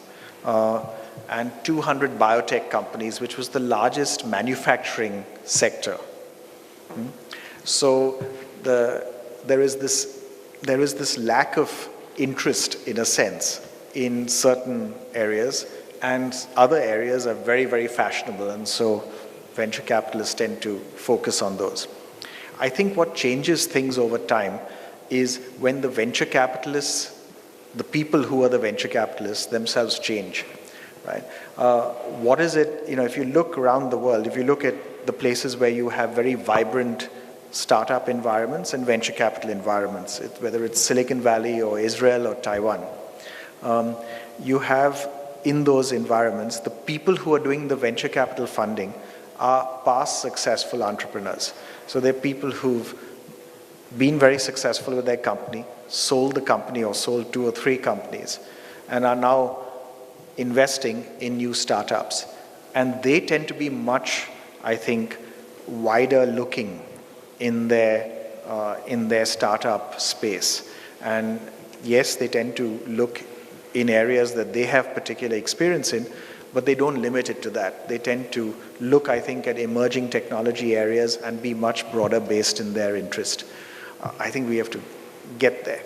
and 200 biotech companies, which was the largest manufacturing sector. So there is this lack of interest, in a sense, in certain areas, and other areas are very, very fashionable, and so venture capitalists tend to focus on those. I think what changes things over time is when the venture capitalists, the people who are the venture capitalists themselves change, right? What is it, if you look around the world, if you look at the places where you have very vibrant startup environments and venture capital environments, whether it's Silicon Valley or Israel or Taiwan, you have in those environments, the people who are doing the venture capital funding are past successful entrepreneurs. So they're people who've been very successful with their company, sold the company or sold 2 or 3 companies, and are now investing in new startups. And they tend to be much, I think, wider looking in their startup space. And yes, they tend to look in areas that they have particular experience in, but they don't limit it to that. They tend to look, I think, at emerging technology areas and be much broader based in their interest. I think we have to get there.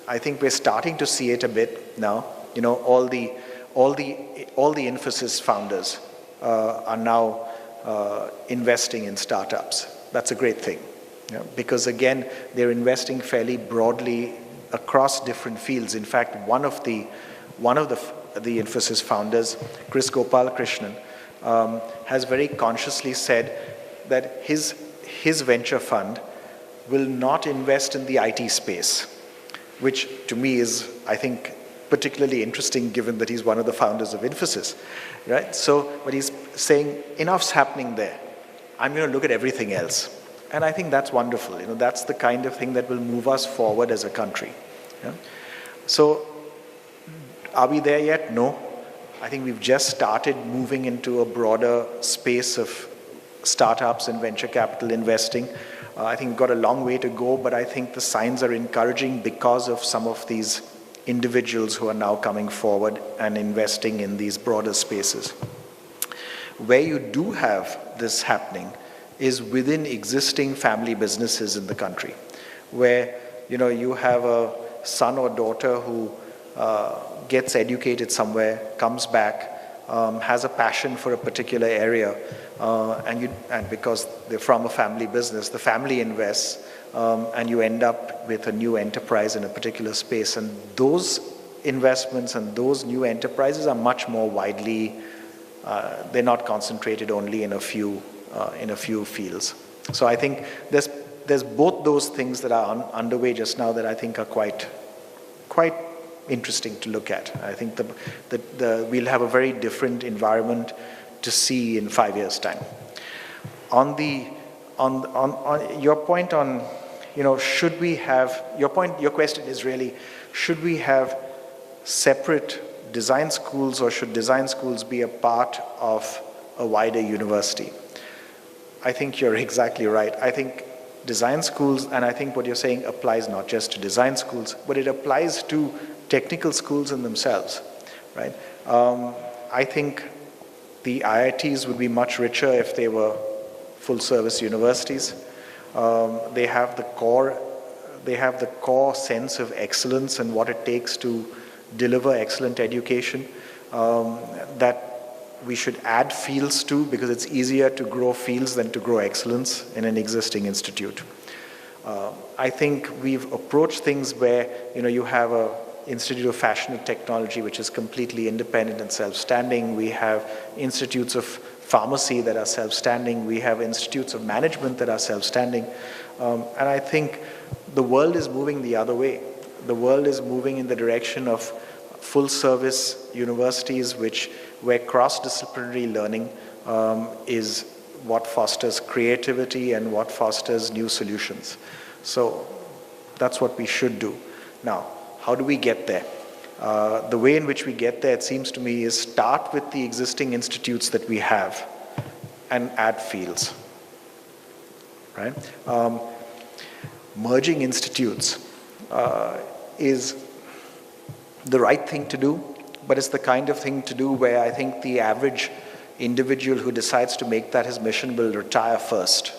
I think we're starting to see it a bit now. All the Infosys founders are now investing in startups. That's a great thing, because again, they're investing fairly broadly across different fields. In fact, one of the Infosys founders, Chris Gopalakrishnan, has very consciously said that his venture fund will not invest in the IT space, which to me is, I think, particularly interesting given that he's one of the founders of Infosys, right? So, but he's saying, enough's happening there. I'm going to look at everything else. And I think that's wonderful. That's the kind of thing that will move us forward as a country. Yeah? So, are we there yet? No. I think we've just started moving into a broader space of startups and venture capital investing. I think we've got a long way to go, but I think the signs are encouraging because of some of these individuals who are now coming forward and investing in these broader spaces. Where you do have this happening is within existing family businesses in the country, where you have a son or daughter who gets educated somewhere, comes back, has a passion for a particular area, and because they're from a family business, the family invests, and you end up with a new enterprise in a particular space. And those investments and those new enterprises are much more widely, they're not concentrated only in a few fields. So I think there's both those things that are underway just now that I think are quite interesting to look at. I think we'll have a very different environment to see in 5 years' time. On your point on, should we have, your question is really, should we have separate design schools, or should design schools be a part of a wider university? I think you're exactly right. I think design schools, and I think what you're saying applies not just to design schools, but it applies to technical schools in themselves, right? I think the IITs would be much richer if they were full-service universities. They have the core sense of excellence and what it takes to deliver excellent education that we should add fields to, because it's easier to grow fields than to grow excellence in an existing institute. I think we've approached things where you have a Institute of Fashion and Technology, which is completely independent and self-standing. We have institutes of pharmacy that are self-standing. We have institutes of management that are self-standing. And I think the world is moving the other way. The world is moving in the direction of full-service universities, where cross-disciplinary learning is what fosters creativity and what fosters new solutions. So that's what we should do. Now, how do we get there? The way in which we get there, it seems to me, is start with the existing institutes that we have and add fields, right? Merging institutes is the right thing to do, but it's the kind of thing to do where I think the average individual who decides to make that his mission will retire first.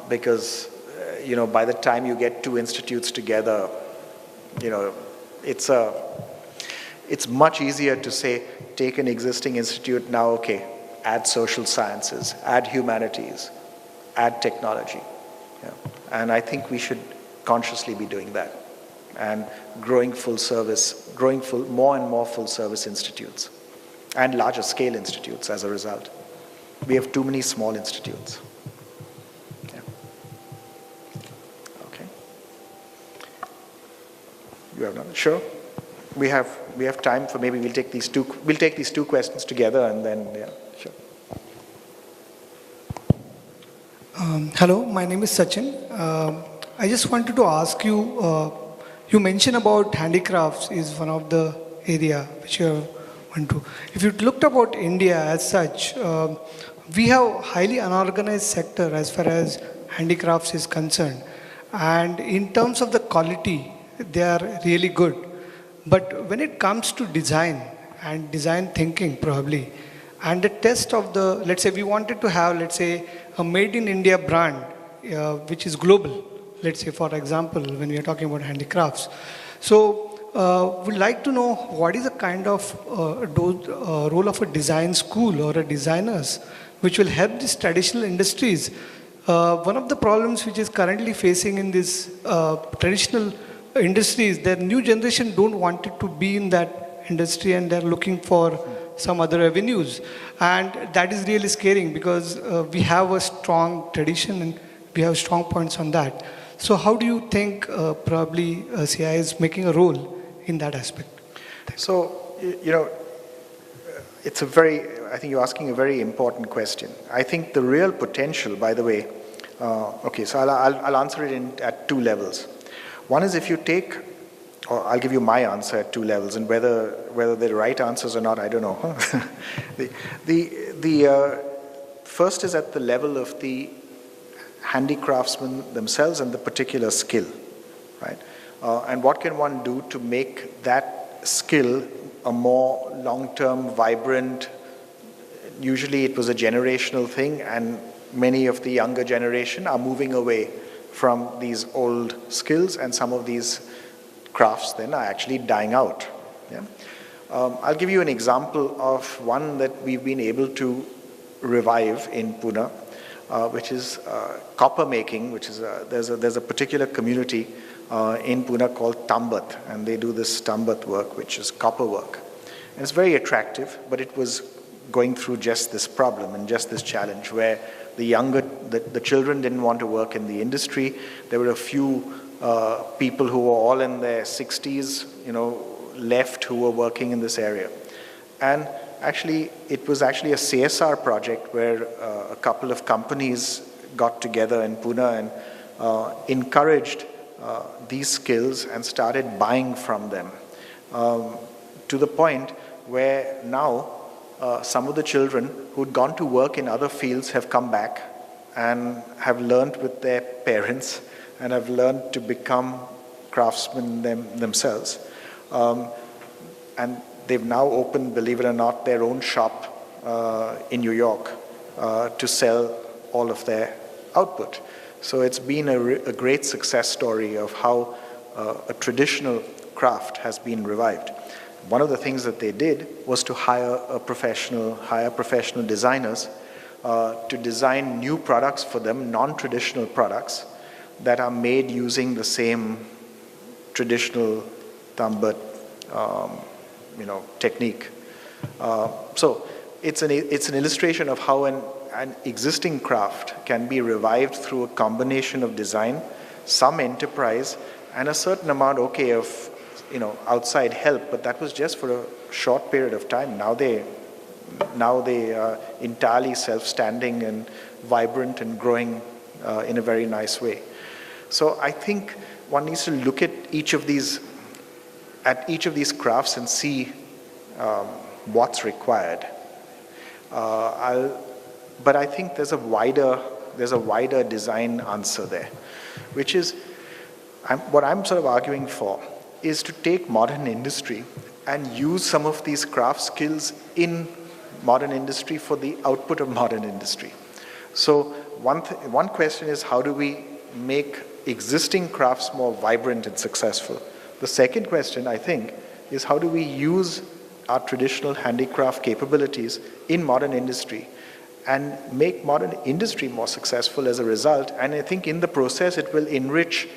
Because, by the time you get two institutes together, it's much easier to say, take an existing institute now, okay, add social sciences, add humanities, add technology. Yeah. And I think we should consciously be doing that and growing more and more full service institutes and larger scale institutes as a result. We have too many small institutes. Yeah. Okay. You have another? Sure. We have time for, maybe we'll take these two questions together, and then sure. Hello, my name is Sachin. I just wanted to ask you, you mentioned about handicrafts is one of the area which you want to. If you looked about India as such, we have highly unorganized sector as far as handicrafts is concerned, and in terms of the quality, they are really good. But when it comes to design and design thinking probably, and the test of the, let's say we wanted to have, let's say, a made in India brand, which is global, let's say for example, when we are talking about handicrafts. So we'd like to know what is the kind of role of a design school or a designers which will help these traditional industries. One of the problems which is currently facing in this traditional industries, the new generation don't want it to be in that industry, and they're looking for some other avenues. And that is really scaring because we have a strong tradition and we have strong points on that. So how do you think probably CII is making a role in that aspect? So, you know, it's a very, I think you're asking a very important question. I think the real potential, by the way, okay, so I'll answer it at two levels. One is if you take, or I'll give you my answer at two levels, and whether they're right answers or not, I don't know. the first is at the level of the handicraftsmen themselves and the particular skill, right? And what can one do to make that skill a more long-term, vibrant, usually it was a generational thing, and many of the younger generation are moving away from these old skills, and some of these crafts then are actually dying out. Yeah? I'll give you an example of one that we've been able to revive in Pune, which is copper making, which is there's a particular community in Pune called Tambat, and they do this Tambat work, which is copper work. And it's very attractive, but it was going through just this problem and just this challenge where the children didn't want to work in the industry. There were a few people who were all in their 60s, you know, left who were working in this area. And actually, it was actually a CSR project where a couple of companies got together in Pune and encouraged these skills and started buying from them to the point where now some of the children who'd gone to work in other fields have come back and have learned with their parents and have learned to become craftsmen themselves. And they've now opened, believe it or not, their own shop in New York to sell all of their output. So it's been a great success story of how a traditional craft has been revived. One of the things that they did was to hire professional designers to design new products for them, non-traditional products that are made using the same traditional Tambat technique. So it's an illustration of how an existing craft can be revived through a combination of design, some enterprise, and a certain amount, okay, of outside help, but that was just for a short period of time. Now they are entirely self-standing and vibrant and growing in a very nice way. So I think one needs to look at each of these crafts and see what's required. But I think there's a wider design answer there, which is what I'm sort of arguing for is to take modern industry and use some of these craft skills in modern industry for the output of modern industry. So one question is, how do we make existing crafts more vibrant and successful? The second question, I think, is how do we use our traditional handicraft capabilities in modern industry and make modern industry more successful as a result? And I think in the process it will enrich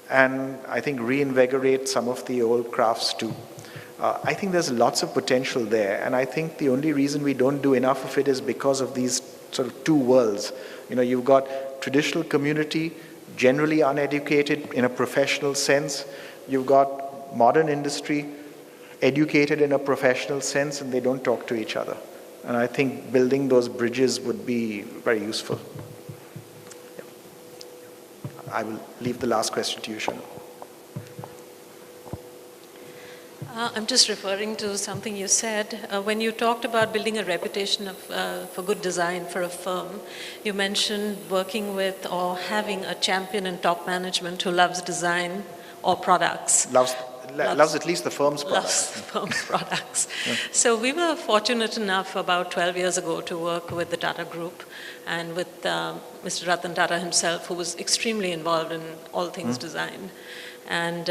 and I think reinvigorate some of the old crafts too. I think there's lots of potential there, and I think the only reason we don't do enough of it is because of these sort of two worlds. You've got traditional community, generally uneducated in a professional sense. You've got modern industry, educated in a professional sense, and they don't talk to each other. And I think building those bridges would be very useful. I will leave the last question to you, Shanu. I'm just referring to something you said. When you talked about building a reputation for good design for a firm, you mentioned working with or having a champion in top management who loves design or products. Loves at least the firm's products. Loves the firm's products. Yeah. So we were fortunate enough about 12 years ago to work with the Tata Group and with Mr. Ratan Tata himself, who was extremely involved in all things design. And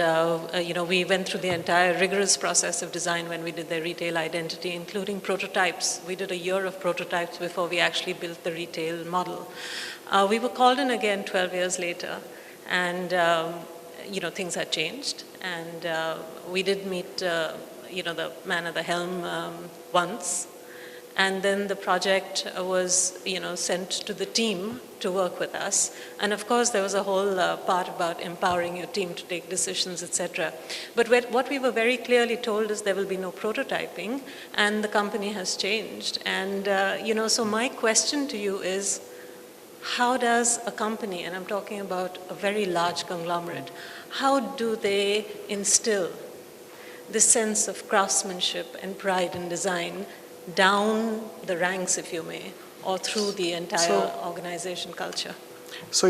we went through the entire rigorous process of design when we did the retail identity, including prototypes. We did a year of prototypes before we actually built the retail model. We were called in again 12 years later, and things had changed. And we did meet the man at the helm once, And then the project was, sent to the team to work with us. And of course, there was a whole part about empowering your team to take decisions, etc. But what we were very clearly told is there will be no prototyping, and the company has changed. And, so my question to you is, how does a company, and I'm talking about a very large conglomerate, how do they instill this sense of craftsmanship and pride in design down the ranks, if you may, or through the entire organization culture? So,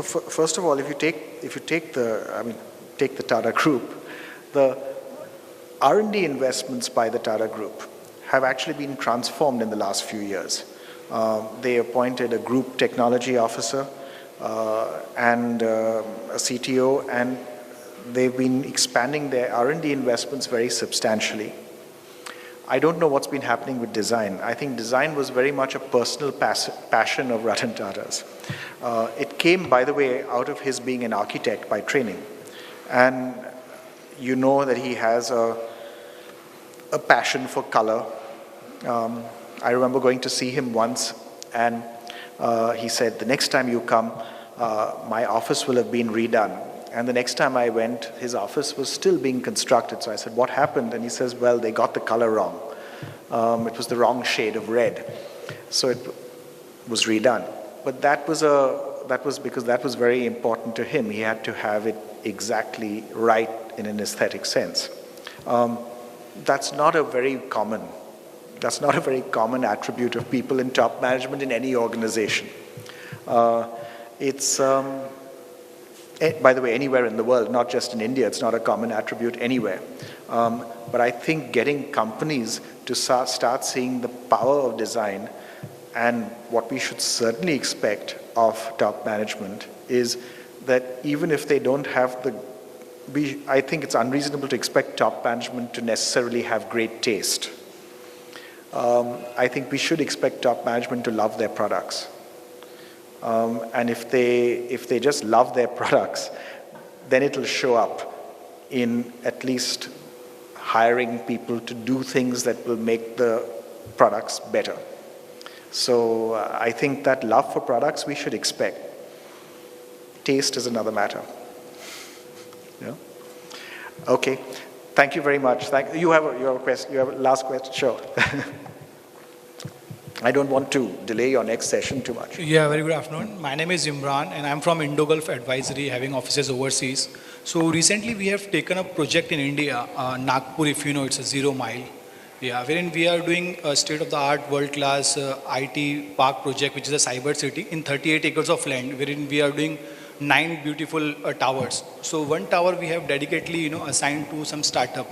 first of all, if you take the Tata Group, the R&D investments by the Tata Group have actually been transformed in the last few years. They appointed a group technology officer and a CTO, and they've been expanding their R&D investments very substantially. I don't know what's been happening with design. I think design was very much a personal passion of Ratan Tata's. It came, by the way, out of his being an architect by training. And you know that he has a passion for color. I remember going to see him once, and he said, the next time you come, my office will have been redone. And the next time I went, his office was still being constructed. So I said, what happened? And he says, well, they got the color wrong. It was the wrong shade of red. So it was redone. But that was because that was very important to him. He had to have it exactly right in an aesthetic sense. That's not a very common attribute of people in top management in any organization. By the way, anywhere in the world, not just in India, it's not a common attribute anywhere. But I think getting companies to start seeing the power of design, and what we should certainly expect of top management is that even if they don't have I think it's unreasonable to expect top management to necessarily have great taste. I think we should expect top management to love their products. And if they just love their products, then it'll show up in at least hiring people to do things that will make the products better. So I think that love for products we should expect. Taste is another matter. Yeah. Okay. Thank you very much. You have a question. You have a last question. Sure. I don't want to delay your next session too much. Yeah, very good afternoon. My name is Imran, and I'm from Indo-Gulf Advisory, having offices overseas. So recently we have taken a project in India, Nagpur, if you know, it's a 0 mile. Yeah, wherein we are doing a state-of-the-art, world-class IT park project, which is a cyber city in 38 acres of land, wherein we are doing 9 beautiful towers. So one tower we have dedicatedly, assigned to some startup.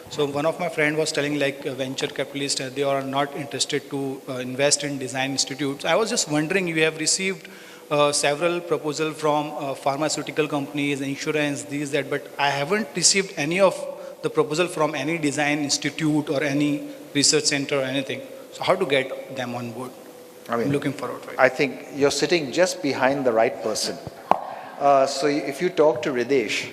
So one of my friend was telling, like, venture capitalists, they are not interested to invest in design institutes. I was just wondering, you have received several proposals from pharmaceutical companies, insurance, these, that, but I haven't received any of the proposal from any design institute or any research center or anything. So how to get them on board? I'm looking forward to it. I think you're sitting just behind the right person. So if you talk to Ridesh,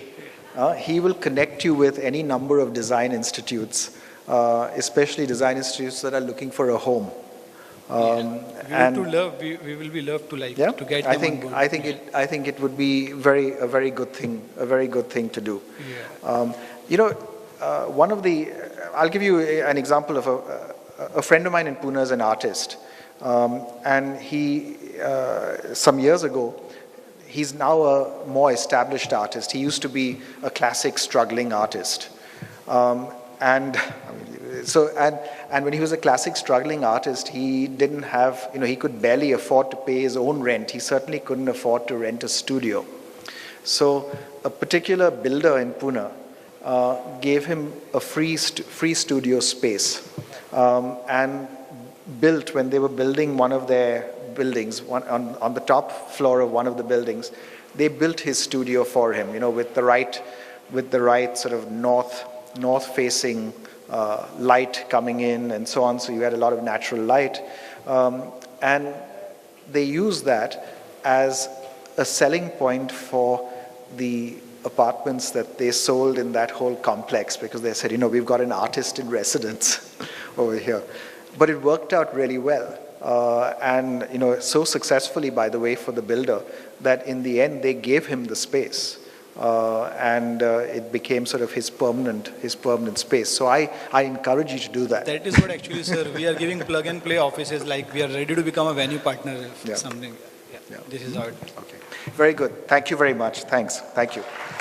he will connect you with any number of design institutes, especially design institutes that are looking for a home. We will be loved to to get them on board. I think it would be a very good thing to do. Yeah. I'll give you an example of a friend of mine in Pune is an artist, and he some years ago. He's now a more established artist. He used to be a classic struggling artist. And when he was a classic struggling artist, he didn't have, he could barely afford to pay his own rent. He certainly couldn't afford to rent a studio. So a particular builder in Pune gave him a free studio space and built, when they were building one of their buildings, on the top floor of one of the buildings, they built his studio for him, with the right sort of north-facing light coming in and so on. So you had a lot of natural light, and they used that as a selling point for the apartments that they sold in that whole complex, because they said, we've got an artist in residence over here. but it worked out really well. And so successfully, by the way, for the builder, that in the end they gave him the space. And it became sort of his permanent space. So I encourage you to do that. That is what actually, sir, we are giving plug and play offices, like we are ready to become a venue partner if something. Yeah. This is how it. Okay. Very good. Thank you very much. Thanks. Thank you.